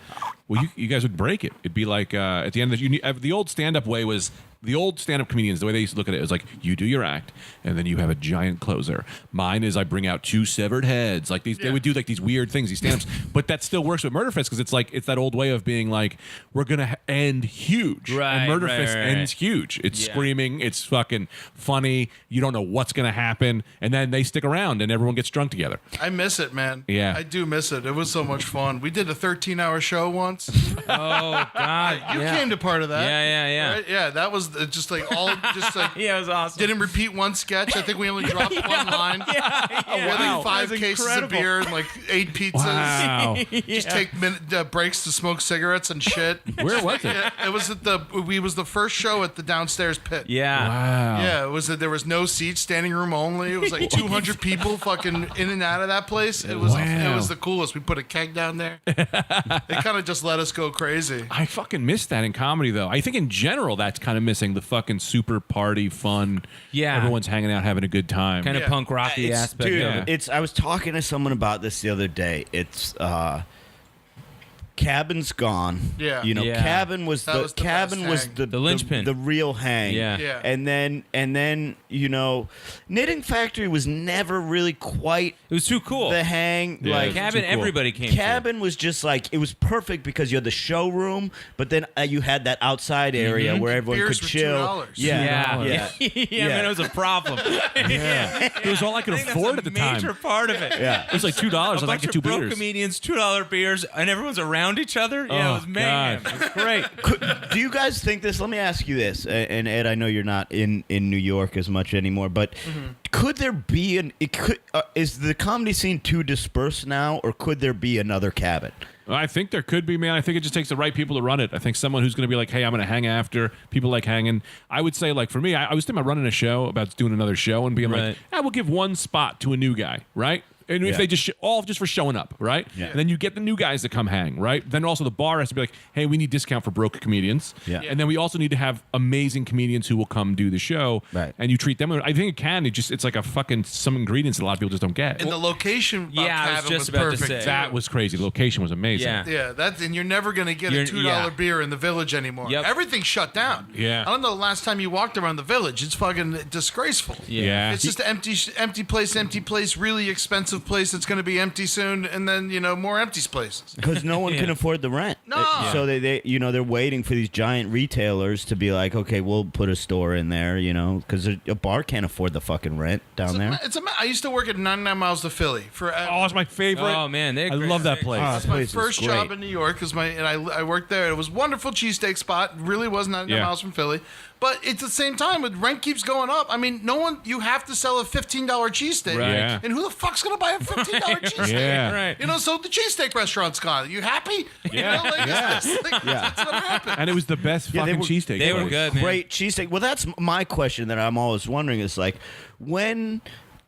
Well, you guys would break it. It'd be like at the end of the old stand-up way was. The old stand-up comedians, the way they used to look at it is like, you do your act, and then you have a giant closer. Mine is I bring out 2 severed heads. Like they would do like these weird things, these stand-ups. But that still works with Murderfist because it's that old way of being like, we're gonna end huge, and Murderfist ends huge. It's screaming, it's fucking funny. You don't know what's gonna happen, and then they stick around, and everyone gets drunk together. I miss it, man. Yeah, I do miss it. It was so much fun. We did a 13-hour show once. Oh God, you came to part of that. Yeah. Right? Yeah, that was just like all just like Yeah, it was awesome. Didn't repeat one sketch. I think we only dropped one line. We had like 5 cases of beer and like 8 pizzas. Wow. Just take breaks to smoke cigarettes and shit. Where was it? It was at the first show at the downstairs pit. Yeah. Wow. Yeah, it was there was no seats, standing room only. It was like 200 people fucking in and out of that place. It was the coolest. We put a keg down there. They kind of just let us go crazy. I fucking miss that in comedy though. I think in general that's kind of missing the fucking super party fun. Yeah. Everyone's hanging out having a good time. Kind of punk rocky aspect of it. I was talking to someone about this the other day. It's Cabin's gone. Yeah. You know, Yeah. Cabin was the linchpin. the real hang. Yeah. And then, you know, Knitting Factory was never really quite It was too cool. the hang. Yeah, Like Cabin, too cool. everybody came Cabin was just like, it was perfect because you had the showroom, but then you had that outside area where everyone Beers could were chill. $2. Yeah, man, it was a problem. It was all I could afford at the time. Major part of it. Yeah. It was like $2. I was like, get 2 broke beers. comedians, $2 beers, and everyone's around each other. Yeah, it was mayhem. God. It was great. Do you guys think this? Let me ask you this, and Ed, I know you're not in New York as much anymore, but could there be is the comedy scene too dispersed now, or could there be another Cabin? I think there could be, man. I think it just takes the right people to run it. I think someone who's going to be like, hey, I'm going to hang after. People like hanging. I would say, like, for me, I was thinking about running a show, about doing another show and being like, we'll give one spot to a new guy, right? And if they just all just for showing up, right? Yeah. And then you get the new guys that come hang, right? Then also the bar has to be like, hey, we need discount for broke comedians. Yeah. And then we also need to have amazing comedians who will come do the show. Right. And you treat them. I think it can. It's like a fucking some ingredients that a lot of people just don't get. And the location I was Cabin just was about to perfect. say. That was crazy. The location was amazing. Yeah. Yeah, and you're never going to get a $2 beer in the Village anymore. Yep. Everything's shut down. Yeah. I don't know the last time you walked around the Village. It's fucking disgraceful. Yeah. It's just an empty place, really expensive place that's going to be empty soon, and then, you know, more empty places. Because no one can afford the rent. No. So they you know, they're waiting for these giant retailers to be like, okay, we'll put a store in there, you know, because a bar can't afford the fucking rent down there. I used to work at 99 Miles to Philly for. Oh, it's my favorite. Oh, man. I love that place. Oh, That's my place is first great. job in New York. I worked there. It was a wonderful cheesesteak spot. Really was 99 miles from Philly. But at the same time, with rent keeps going up. I mean, you have to sell a $15 cheesesteak. Right. Yeah. And who the fuck's going to buy a $15 cheesesteak? Yeah. Right. You know, so the cheesesteak restaurant's gone. You happy? Yeah. You know, like, that's what happened. And it was the best fucking cheesesteak. They were good, man. Great cheesesteak. Well, that's my question that I'm always wondering is like, when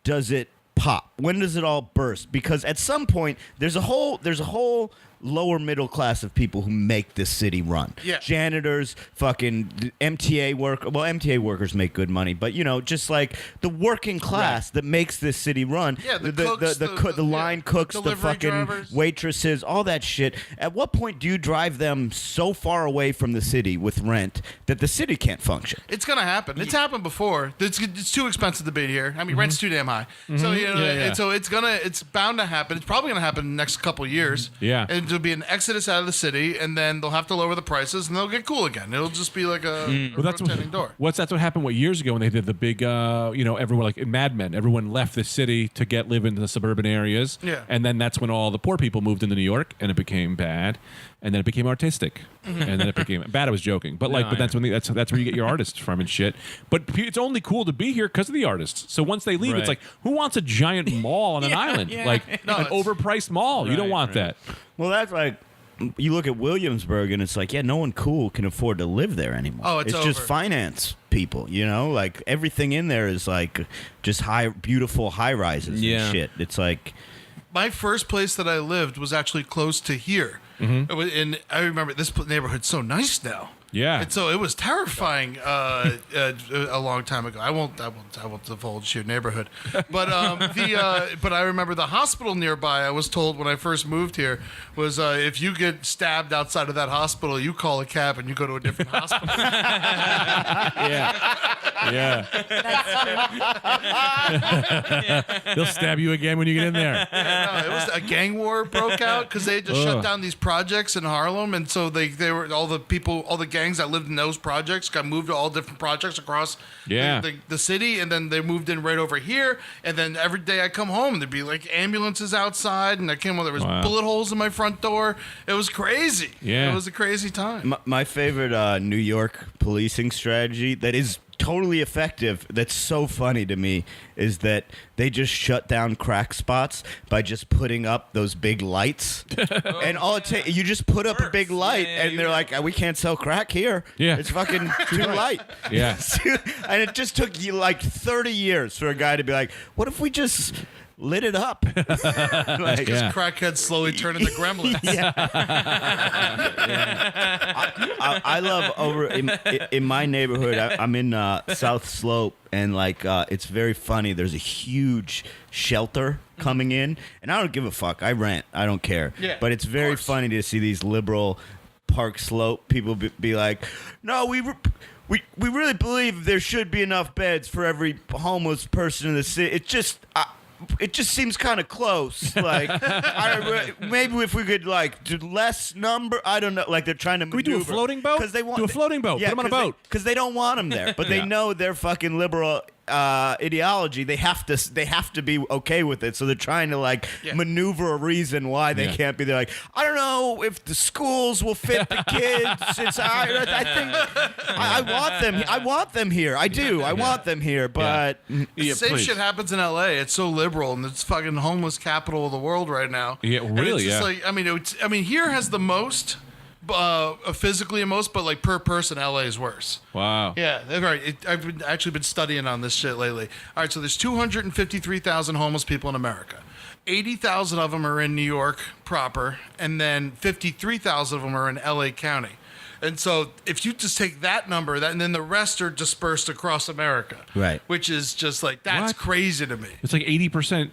does it pop? When does it all burst? Because at some point there's a whole lower middle class of people who make this city run. Yeah. Janitors, fucking MTA work. Well, MTA workers make good money, but just like the working class that makes this city run. Yeah, the cooks, the line cooks, the delivery fucking drivers. waitresses, all that shit. At what point do you drive them so far away from the city with rent that the city can't function? It's gonna happen. It's happened before. It's too expensive to be here. I mean, rent's too damn high. So and so it's bound to happen. It's probably gonna happen in the next couple of years. Yeah. And there'll be an exodus out of the city, and then they'll have to lower the prices, and they'll get cool again. It'll just be like a rotating door. That's what happened years ago when they did the big everyone like in Mad Men, everyone left the city to live in the suburban areas. Yeah. And then that's when all the poor people moved into New York, and it became bad, and then it became artistic, and then it became bad. I was joking, but that's when that's where you get your artists from and shit. But it's only cool to be here because of the artists. So once they leave, it's like, who wants a giant mall on an island, like an overpriced mall? You don't want that. Well, that's like, you look at Williamsburg and it's like, no one cool can afford to live there anymore. Oh, it's just over. finance people, like everything in there is like just beautiful high rises and shit. It's like, my first place that I lived was actually close to here. And I remember this neighborhood's so nice now. Yeah. And so it was terrifying a long time ago. I won't divulge your neighborhood, but but I remember the hospital nearby. I was told when I first moved here was if you get stabbed outside of that hospital, you call a cab and you go to a different hospital. Yeah. They'll stab you again when you get in there. No, it was a gang war broke out because they had just shut down these projects in Harlem, and so they were all the gangs that lived in those projects got moved to all different projects across the city, and then they moved in right over here. And then every day I come home, there'd be like ambulances outside, and there was bullet holes in my front door. It was crazy. Yeah, it was a crazy time. My favorite New York policing strategy that is totally effective, that's so funny to me, is that they just shut down crack spots by just putting up those big lights. And all it takes, you just put up a big light, and they're like, we can't sell crack here. Yeah. It's fucking too light. Yeah. And it just took you like 30 years for a guy to be like, what if we just lit it up? Like, Crackheads slowly turn into gremlins. I love over in my neighborhood. I'm in South Slope, and like it's very funny. There's a huge shelter coming in, and I don't give a fuck. I rent. I don't care. Yeah, but it's very funny to see these liberal Park Slope people be like, no, we really believe there should be enough beds for every homeless person in the city. It just seems kind of close. Like, maybe if we could like do less number. I don't know. Like they're trying to. Can we do a floating boat? Because they want do a floating boat. Yeah, put them on a boat. Because they don't want them there, but they know their fucking liberal ideology. They have to be okay with it. So they're trying to like maneuver a reason why they can't be. They're like, I don't know if the schools will fit the kids. I think I want them. I want them here. I do. I want them here. But The same shit happens in LA. It's so liberal, and it's fucking homeless capital of the world right now. Yeah, really. It's just like, here has the most. Physically most, but like per person, LA is worse. Wow. Yeah, right. I've actually been studying on this shit lately. All right, so there's 253,000 homeless people in America. 80,000 of them are in New York proper, and then 53,000 of them are in LA County. And so if you just take that number, and then the rest are dispersed across America. Right. Which is just like, that's crazy to me. It's like 80%.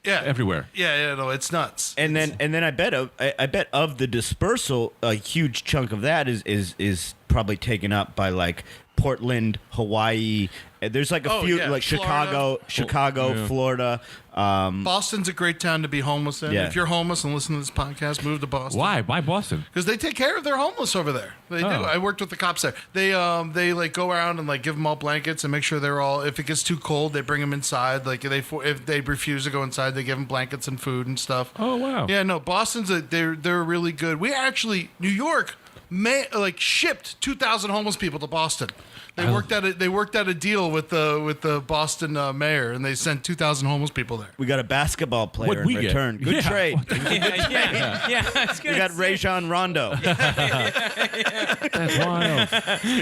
Yeah, everywhere. Yeah, no, it's nuts. And then I bet of the dispersal, a huge chunk of that is probably taken up by like Portland, Hawaii. There's like a few like Florida. Chicago, Florida. Boston's a great town to be homeless in. Yeah. If you're homeless and listen to this podcast, move to Boston. Why? Why Boston? Because they take care of their homeless over there. They do. I worked with the cops there. They like go around and like give them all blankets and make sure they're all. If it gets too cold, they bring them inside. Like if they refuse to go inside, they give them blankets and food and stuff. Oh wow. Yeah, no, Boston's they're really good. We actually New York. shipped 2,000 homeless people to Boston. They worked out a deal with the Boston mayor, and they sent 2,000 homeless people there. We got a basketball player What'd in we get? return. Good trade. We We got Rajon Rondo. That's wild.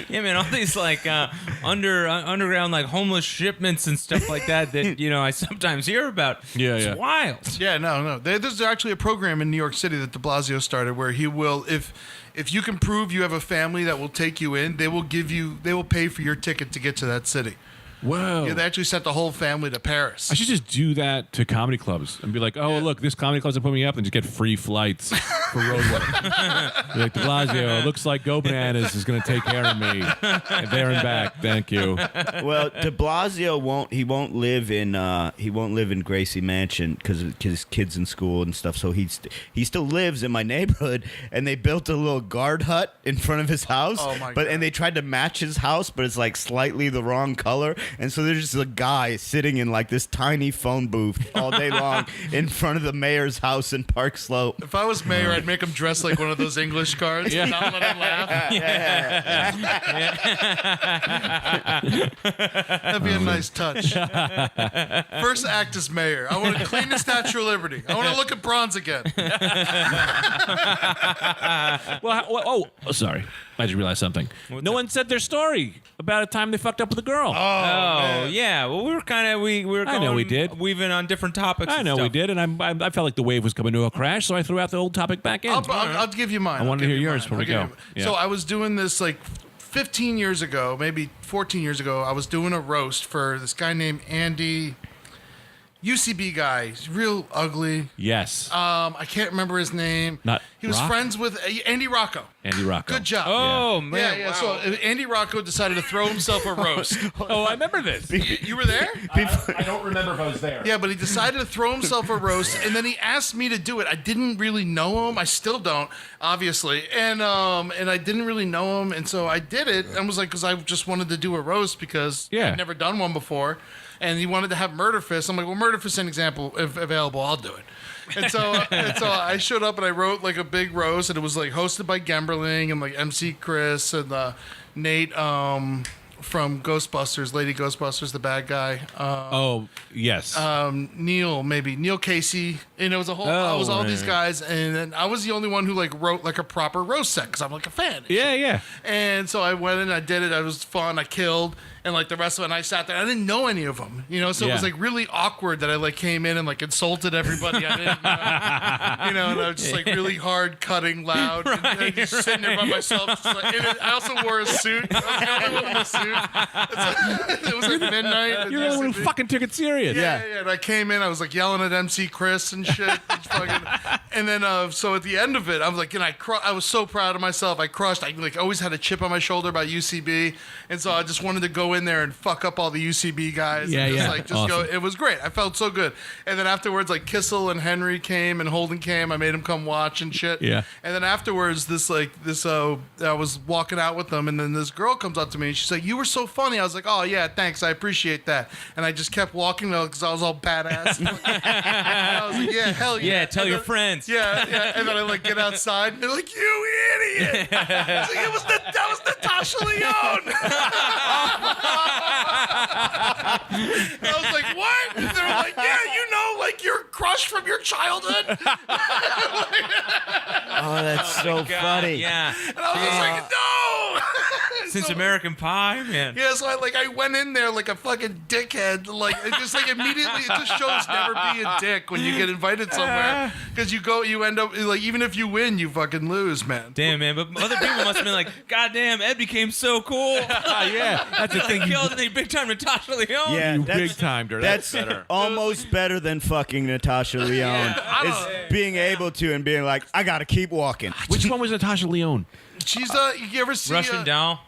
Yeah, man, all these like underground like homeless shipments and stuff like that I sometimes hear about. It's wild. Yeah, no. There's actually a program in New York City that de Blasio started where he will, if you can prove you have a family that will take you in, they will pay for your ticket to get to that city. Whoa. Yeah, they actually sent the whole family to Paris. I should just do that to comedy clubs and be like, oh, look, this comedy club's put me up, and just get free flights for road work. Be like, de Blasio, looks like Go Bananas is going to take care of me. And there and back. Thank you. Well, de Blasio won't live in Gracie Mansion because his kids in school and stuff. So he still lives in my neighborhood, and they built a little guard hut in front of his house. Oh my God. And they tried to match his house, but it's like slightly the wrong color. And so there's just a guy sitting in like this tiny phone booth all day long in front of the mayor's house in Park Slope. If I was mayor, I'd make him dress like one of those English cards and not let him laugh. That'd be a nice touch. First act as mayor. I want to clean the Statue of Liberty. I want to look at bronze again. Well, sorry. I just realized something. No one said their story about a time they fucked up with a girl. Oh yeah. Well, we were going. I know we did. Weaving on different topics. I know we did, and I felt like the wave was coming to a crash, so I threw out the old topic back in. I'll give you mine. I wanted to hear yours before we go. So I was doing this like 15 years ago, maybe 14 years ago. I was doing a roast for this guy named Andy. UCB guy, he's real ugly. Yes. I can't remember his name. He was friends with Andy Rocco. Andy Rocco. Good job. Oh man. Yeah. Wow. So Andy Rocco decided to throw himself a roast. Oh, I remember this. You were there? I don't remember if I was there. Yeah, but he decided to throw himself a roast, and then he asked me to do it. I didn't really know him. I still don't, obviously, and I didn't really know him, and so I did it. And was like, because I just wanted to do a roast because I'd never done one before, and he wanted to have Murderfist. I'm like, well, Murderfist an example if available, I'll do it. And so I showed up and I wrote like a big roast, and it was like hosted by Gemberling and like MC Chris and Nate from Ghostbusters, Lady Ghostbusters, the bad guy. Oh yes. Neil Casey. And it was all these guys, and then I was the only one who like wrote like a proper roast set because I'm like a fan. Yeah. And so I went in, I did it. It was fun. I killed. And like the rest of it, and I sat there. I didn't know any of them, So it was like really awkward that I like came in and like insulted everybody. I didn't, and I was just like really hard cutting loud, and just sitting there by myself. Just like, and I also wore a suit. I was the only one in a suit. It was like midnight. You're the only one who fucking took it serious. Yeah. And I came in, I was like yelling at MC Chris and shit. And then so at the end of it, I was like, I was so proud of myself. I crushed. I like always had a chip on my shoulder about UCB, and so I just wanted to go in there and fuck up all the UCB guys. Awesome. Go. It was great. I felt so good. And then afterwards, like Kissel and Henry came and Holden came. I made him come watch and shit. Yeah. And then afterwards, I was walking out with them, and then this girl comes up to me and she's like, "You were so funny." I was like, "Oh yeah, thanks. I appreciate that." And I just kept walking because I was all badass. And I was like, "Yeah, hell yeah." Yeah. Tell your friends. Yeah. And then I like get outside and they're like, "You idiot!" It's like, that was Natasha Lyonne. I was like, "What?" And they're like, "Yeah, like your crush from your childhood." Oh, that's so funny. Yeah. And I was just like, "No." Since American Pie, man. Yeah, so I went in there like a fucking dickhead. Like it just like immediately, it just shows never be a dick when you get invited somewhere, because you end up like even if you win, you fucking lose, man. Damn, man. But other people must have been like, "God damn, Ed became so cool." Yeah, that's the thing. He killed the big time Natasha Lyonne. Yeah, You that's- big timed her. That's better. almost better than fucking Natasha Lyonne. It's being able to and being like, I gotta keep walking. Which one was Natasha Lyonne? She's you ever see Russian doll.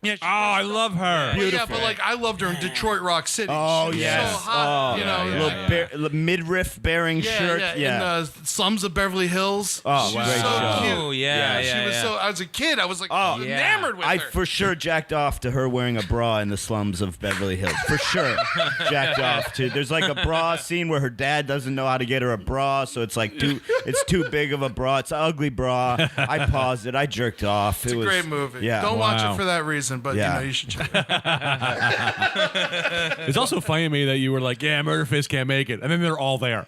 Yeah, she Oh, I love her. Well, yeah, but like I loved her in Detroit Rock City. Oh, she was yes. so hot. Oh, you know, yeah. Little midriff bearing shirt. Yeah. In Slums of Beverly Hills. Oh, she was great so show. cute. Oh, yeah. She was so. As a kid, I was like Oh, enamored with I her. for sure jacked off to her wearing a bra in the slums of Beverly Hills. For sure. Jacked off to. There's like a bra scene where her dad doesn't know how to get her a bra, so it's like it's too big of a bra. It's an ugly bra. I paused it. I jerked off. It's a great movie. Yeah. Don't watch Wow. it for that reason, but Yeah. you should check it out. It's also funny to me that you were like, yeah, Murderfist can't make it. And then they're all there.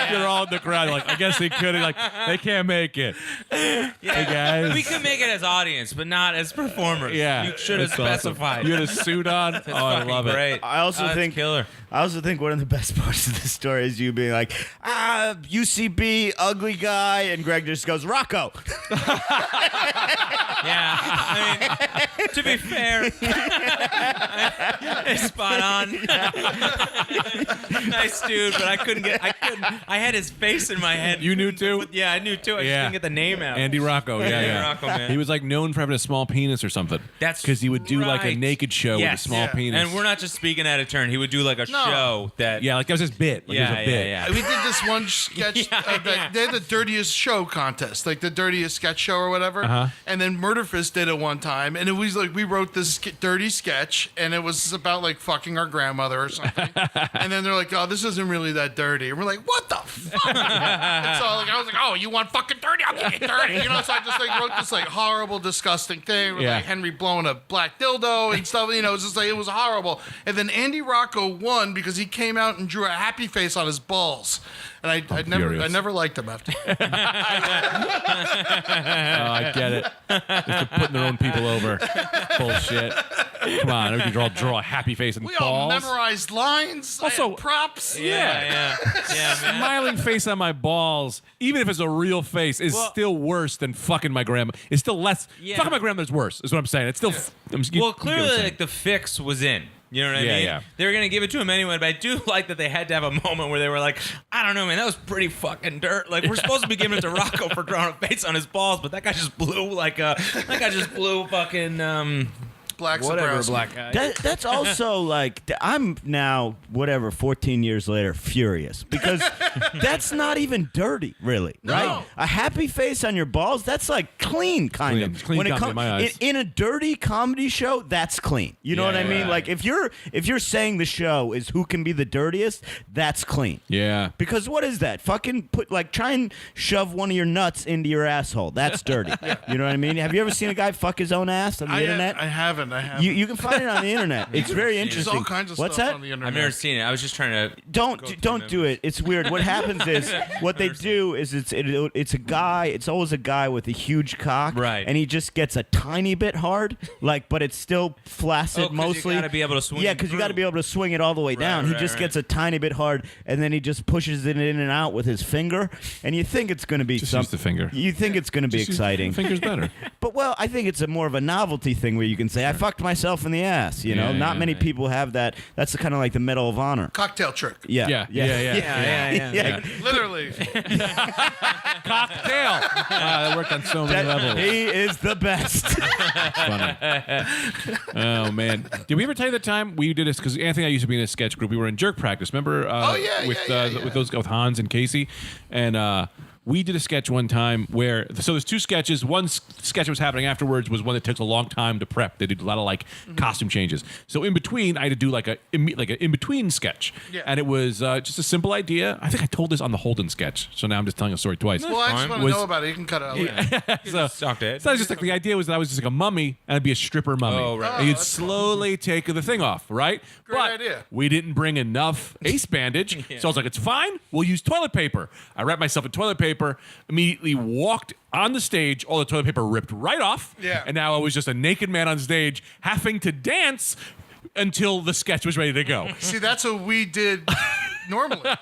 They're all in the crowd. Like, I guess they could. Like, they can't make it. Hey, guys. We could make it as audience, but not as performers. Yeah. You should have that's awesome. specified. You had a suit on. That's Oh, I fucking love it. great. I also That's think killer. I also think one of the best parts of the story is you being like, UCB, ugly guy, and Greg just goes, Rocco. Yeah. I mean, to be fair, it's spot on. Nice dude, but I couldn't. I had his face in my head. You knew too? Yeah, I knew too. I just Yeah. didn't get the name out. Andy Rocco. Yeah, Andy yeah. Rocco, man. He was like known for having a small penis or something. That's because he would do like a right. naked show Yes. with a small Yeah. penis. And we're not just speaking out of turn. He would do like a show that. yeah, like that was his bit. Like, it was Yeah, a bit. yeah. We did this one sketch. They had the dirtiest show contest, like the dirtiest sketch show or whatever. And then Murderfist did it one time, and it was like we wrote this dirty sketch, and it was about like fucking our grandmother or something. And then they're like, "Oh, this isn't really that dirty." And we're like, "What the fuck?" And so like I was like, "Oh, you want fucking dirty? I'll get you dirty." You know, so I just like wrote this like horrible, disgusting thing with Yeah. like Henry blowing a black dildo and stuff. You know, it was just like it was horrible. And then Andy Rocco won because he came out and drew a happy face on his balls. And I never liked him after. Oh, I get it. Just putting their own people over. Bullshit. Come on, we can draw a happy face and We all balls. memorized lines, Also- props. Yeah, man. Smiling face on my balls, even if it's a real face, is still worse than fucking my grandma. It's still less. Yeah. Fucking my grandmother's worse. Is what I'm saying. It's still. Well, clearly, like the fix was in. You know what I Yeah, mean? yeah. They were gonna give it to him anyway, but I do like that they had to have a moment where they were like, I don't know, man, that was pretty fucking dirt. Like we're supposed to be giving it to Rocco for drawing a face on his balls, but that guy just blew fucking Blacks and whatever browns. black guy. That's also like I'm now 14 years later furious because that's not even dirty, really, right? No. A happy face on your balls, that's like clean, kind Clean. of. Clean when it comedy in my eyes. in a dirty comedy show, that's clean. You know Yeah, what I mean? yeah. Like if you're saying the show is who can be the dirtiest, that's clean. Yeah. Because what is that? Fucking try and shove one of your nuts into your asshole. That's dirty. You know what I mean? Have you ever seen a guy fuck his own ass on the internet? I haven't. You can find it on the internet. It's very There's interesting. all kinds of What's stuff that? on the internet. I've never seen it. I was just trying to Don't do it. It's weird. What happens is what they do is it's a guy. It's always a guy with a huge cock, Right. And he just gets a tiny bit hard, but it's still flaccid 'cause mostly. you gotta be able to swing Yeah, it because you got to through. be able to swing it all the way down. He right, just right. gets a tiny bit hard, and then he just pushes it in and out with his finger. And you think it's going to be Just use the finger. You think it's going to be Just use- exciting. Finger's better. But I think it's more of a novelty thing where you can say, "I fucked myself in the ass." You know, Yeah, not yeah, many yeah. people have that. That's kind of like the Medal of Honor. Cocktail trick. Yeah. Yeah. Literally. Cocktail. That worked on so many levels. He is the best. Funny. Oh man, did we ever tell you the time we did this? Because Anthony and I used to be in a sketch group. We were in Jerk Practice. Remember? With Hans and Casey, and we did a sketch one time where there's two sketches. One sketch that was happening afterwards was one that took a long time to prep. They did a lot of costume changes. So in between, I had to do like an in between sketch, and it was just a simple idea. I think I told this on the Holden sketch. So now I'm just telling a story twice. Well, I just want to Was- know about it. You can cut it out. so Sucked it. So I was just like the idea was that I was just like a mummy and I'd be a stripper mummy. Oh, right. And you'd that's slowly take the thing off, right? Great but idea. we didn't bring enough ace bandage, so I was like, it's fine. We'll use toilet paper. I wrapped myself in toilet paper, immediately walked on the stage, all the toilet paper ripped right off. Yeah. And now I was just a naked man on stage having to dance until the sketch was ready to go. See, that's what we did normally. But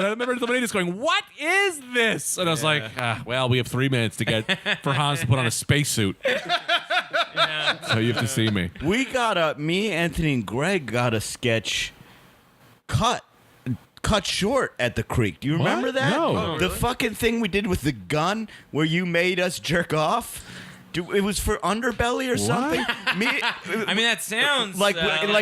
I remember the lady just going, "What is this?" And I was like, well, we have 3 minutes to get for Hans to put on a spacesuit. So you have to see me. Me, Anthony, and Greg got a sketch cut cut short at the creek. Do you remember that? No. Oh, The really? fucking thing we did with the gun where you made us jerk off. It was for Underbelly or something. I mean, that sounds like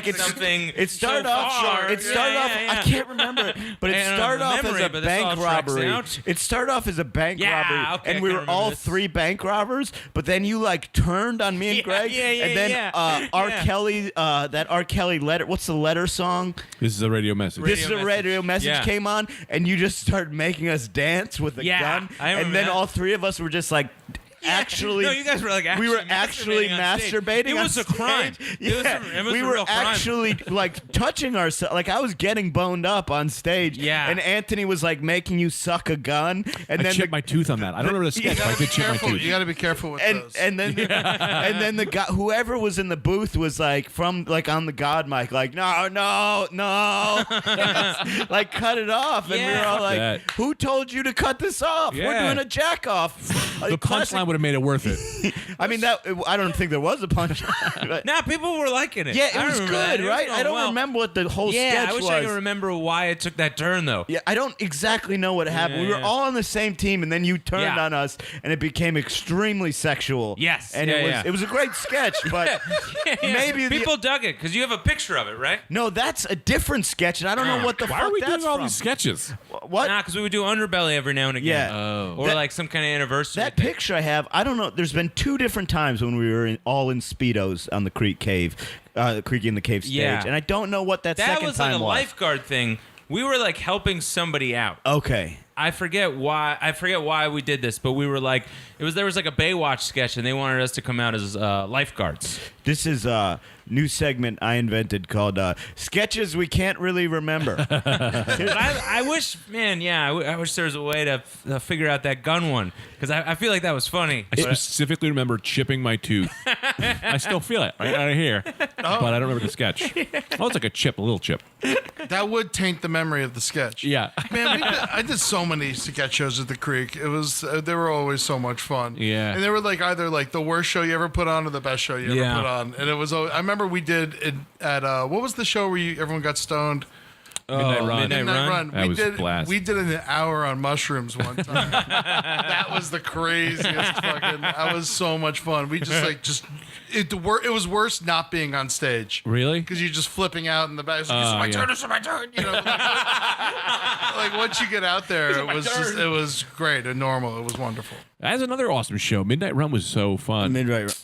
it's something. It started so off. far. It started off. Yeah. I can't remember, but it I don't started have off the as memory, a but this all bank tracks robbery. out. It started off as a bank Yeah, robbery, okay, and we I were remember all this. 3 bank robbers. But then you like turned on me and Yeah, Greg, yeah, and then yeah. R. Yeah. Kelly, that R. Kelly letter. What's the letter song? This is a radio message. This is a message. radio message Yeah. came on, and you just started making us dance with a Yeah, gun, I and remember then that. all 3 of us were just like. Actually, no, you guys were like we were actually masturbating. It was on a crime. stage. It was Yeah, we a were real crime. actually like touching ourselves. Like I was getting boned up on stage. Yeah. and Anthony was like making you suck a gun, and I then chipped my tooth on that. I don't remember the sketch, but I did chip my Careful. tooth. You got to be careful with and those. and then and then the guy, whoever was in the booth, was like from like on the God mic, like no, like cut it off, and we were Yeah. all like, That. who told you to cut this off? We're Yeah. doing a jack off. The punchline would have made it worth it. I mean, I don't think there was a punchline. but- Now people were liking it. Yeah, I it was remember good, that. It was right? going I don't well. remember what the whole Yeah, sketch I wish was. I could remember why it took that turn though. Yeah, I don't exactly know what happened. Yeah, We were yeah. all on the same team, and then you turned Yeah. on us, and it became extremely sexual. Yes, and yeah. it was a great sketch, but Yeah. maybe people dug it because you have a picture of it, right? no, that's a different sketch, and I don't know what the Why fuck are we that's doing all from. these sketches? What? Nah, because we would do Underbelly every now and again. Yeah. Oh. Or That- like some kind of anniversary. That thing. picture I have, I don't know. There's been 2 different times when we were all in Speedos on the Creek Cave, the Creek in the Cave stage, Yeah. and I don't know what that That second was like time a was. lifeguard thing. We were like helping somebody out. Okay. I forget why we did this, but we were like, there was like a Baywatch sketch, and they wanted us to come out as lifeguards. This is a new segment I invented called Sketches We Can't Really Remember. But I wish, man, I wish there was a way to figure out that gun one, because I feel like that was funny. I specifically remember chipping my tooth. I still feel it right out of here, but I don't remember the sketch. Oh, it's like a chip, a little chip. That would taint the memory of the sketch. Yeah. Man, I did so many sketch shows at the Creek. It was they were always so much fun. Yeah. and they were like either like the worst show you ever put on or the best show you ever Yeah. put on. And it was. I remember we did it at what was the show where everyone got stoned? Midnight Run. Midnight Run. That was blast. We did an hour on mushrooms one time. That was the craziest fucking. That was so much fun. We it was worse not being on stage. Really? Because you're just flipping out in the back. It's like, yeah. this is my turn. You know, like once you get out there, it was great and normal. It was wonderful. That's another awesome show. Midnight Run was so fun.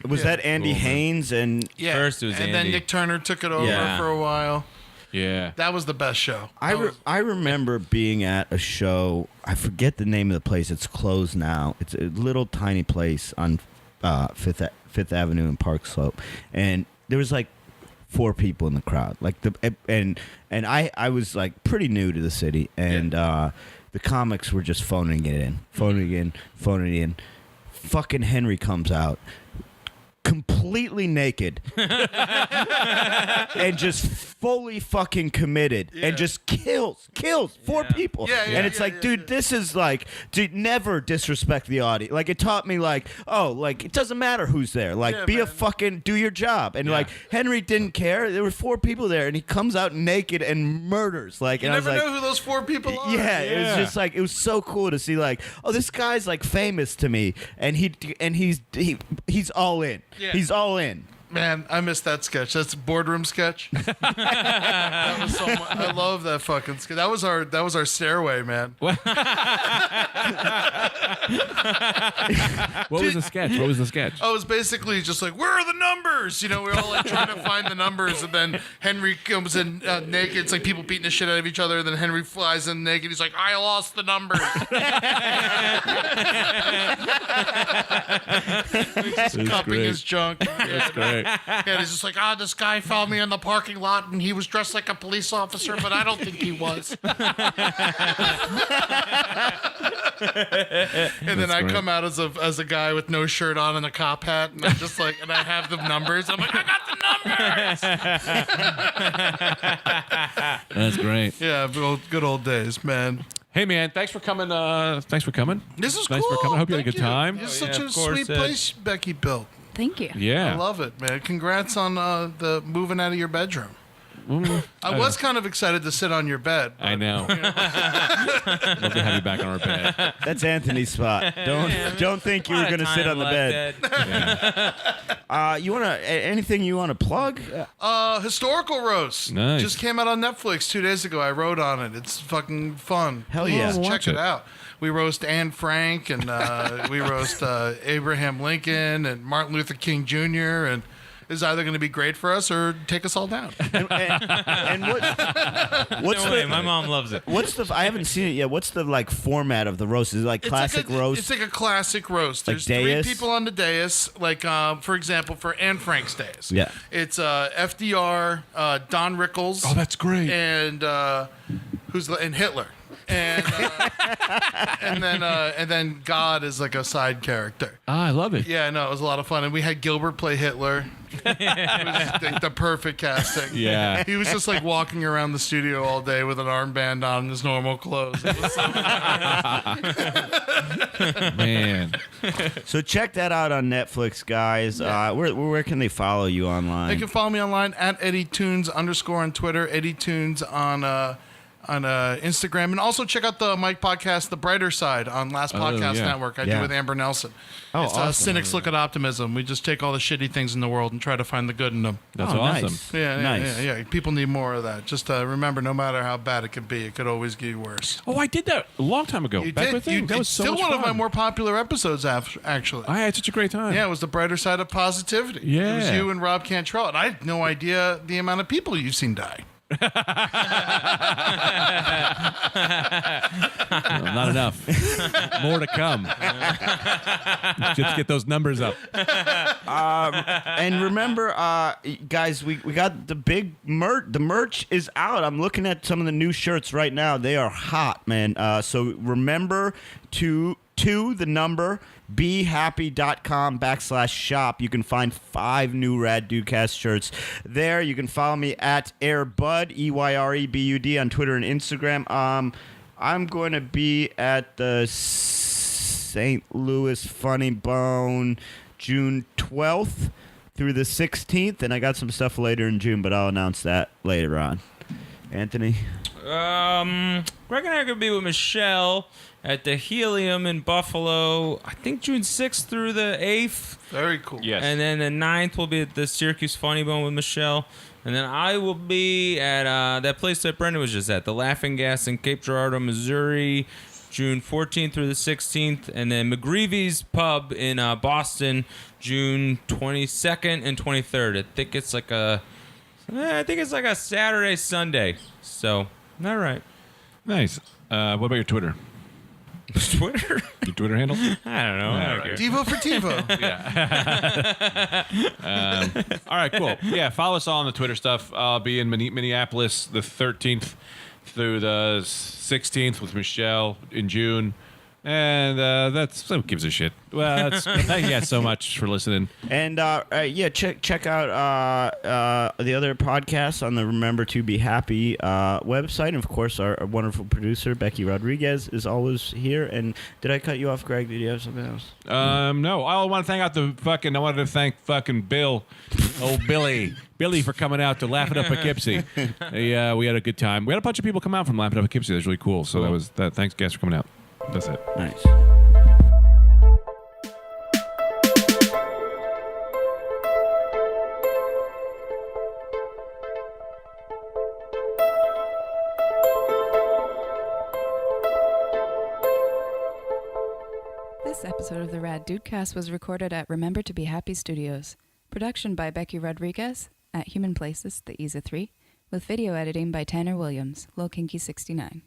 Was that Andy Haynes and Yeah. First it was and then Andy. Nick Turner took it over Yeah. for a while. Yeah. That was the best show. I remember being at a show. I forget the name of the place. It's closed now. It's a little tiny place on Fifth Avenue in Park Slope, and there was like 4 people in the crowd. Like and I was like pretty new to the city, and the comics were just phoning it in. Fucking Henry comes out. Completely naked and just fully fucking committed and just kills 4 people. Yeah, and it's like, dude, this is like, dude, never disrespect the audience. Like, it taught me, like, oh, like, it doesn't matter who's there. Like, Yeah, be a man. fucking, do your job. And like, Henry didn't care. There were 4 people there, and he comes out naked and murders. Like, You and I was never like, know who those 4 people are. yeah, it was just like, it was so cool to see, like, oh, this guy's like famous to me, and he's all in. Yeah. He's all in. Man, I missed that sketch. That's a boardroom sketch. That was so much, I love that fucking sketch. That was our stairway, man. What was the sketch? What was the sketch? Oh, it was basically just like, where are the numbers? You know, we're all like trying to find the numbers, and then Henry comes in naked. It's like people beating the shit out of each other. And then Henry flies in naked. He's like, I lost the numbers. He's just cupping great. his junk. That's great. And he's just like, this guy found me in the parking lot, and he was dressed like a police officer, but I don't think he was. And then I great. come out as a guy with no shirt on and a cop hat, and I'm just like, and I have the numbers. I'm like, I got the numbers. That's great. Yeah, good old days, man. Hey, man, thanks for coming. Thanks for coming. This is nice cool. for coming. I hope you had a Thank good time. It's Oh, such yeah, a of course, sweet place Becky built. Thank you. Yeah. I love it, man. Congrats on the moving out of your bedroom. I was kind of excited to sit on your bed. I know. Love to have you back on our bed. That's Anthony's spot. Don't think you were going to sit on the bed. You want to anything you want to plug? Historical Roast. Nice. Just came out on Netflix 2 days ago. I wrote on it. It's fucking fun. Hell yeah. Just Watch check it it. out. We roast Anne Frank, and we roast Abraham Lincoln and Martin Luther King Jr., and it's either going to be great for us or take us all down. And what's No way, my mom loves it. What's the? I haven't seen it yet. What's the format of the roast? Is it like classic roast? It's like a classic roast. Like There's dais? 3 people on the dais. Like for example, for Anne Frank's dais. Yeah. It's FDR, Don Rickles. Oh, that's great. And and Hitler. And and then God is like a side character. I love it. Yeah, no, it was a lot of fun, and we had Gilbert play Hitler. It was like the perfect casting. Yeah. He was just like walking around the studio all day with an armband on in his normal clothes. It was so Man. So check that out on Netflix, guys. Where can they follow you online? They can follow me online at EddieTunes _ on Twitter, EddieTunes on Instagram, and also check out the Mike podcast, The Brighter Side, on Last Podcast yeah. Network. I do with Amber Nelson. Oh, It's awesome. Cynics Look at Optimism. We just take all the shitty things in the world and try to find the good in them. That's Oh, awesome. nice. Yeah, Nice. yeah. People need more of that. Just remember, no matter how bad it could be, it could always get worse. Oh, I did that a long time ago. You Back did. with you. That was so still much one of my fun. more popular episodes, actually. I had such a great time. Yeah, it was The Brighter Side of Positivity. It was Yeah. you and Rob Cantrell, and I had no idea the amount of people you've seen die. No, not enough. More to come. Just get those numbers up. And remember, guys, we got the big merch. The merch is out. I'm looking at some of the new shirts right now. They are hot, man. So remember to the number behappy.com/shop. You can find 5 new Rad Dudecast shirts there. You can follow me at Airbud, EYREBUD, on Twitter and Instagram. I'm going to be at the St. Louis Funny Bone June 12th through the 16th, and I got some stuff later in June, but I'll announce that later on. Anthony? Greg and I are going to be with Michelle at the Helium in Buffalo, I think June 6th through the 8th. Very cool. Yes. And then the 9th will be at the Syracuse Funny Bone with Michelle. And then I will be at that place that Brendan was just at, the Laughing Gas in Cape Girardeau, Missouri, June 14th through the 16th. And then McGreevy's Pub in Boston, June 22nd and 23rd. I think it's like a Saturday, Sunday. So, all right. Nice. What about your Twitter? Twitter? Your Twitter handle? I don't know. I don't care. Devo for Tivo. All right, cool. Yeah, follow us all on the Twitter stuff. I'll be in Minneapolis the 13th through the 16th with Michelle in June. And that's who gives a shit. Well, thank you guys so much for listening. And check out the other podcasts on the Remember to Be Happy website. And of course, our wonderful producer Becky Rodriguez is always here. And did I cut you off, Greg? Did you have something else? No, I want to thank fucking Bill, old Billy for coming out to Laugh It Up Poughkeepsie. We had a good time. We had a bunch of people come out from Laugh It Up Poughkeepsie. That was really cool. So that was that. Thanks, guys, for coming out. That's it. Nice. This episode of the Rad Dudecast was recorded at Remember to Be Happy Studios. Production by Becky Rodriguez at Human Places, the EZA 3, with video editing by Tanner Williams, Low Kinky 69.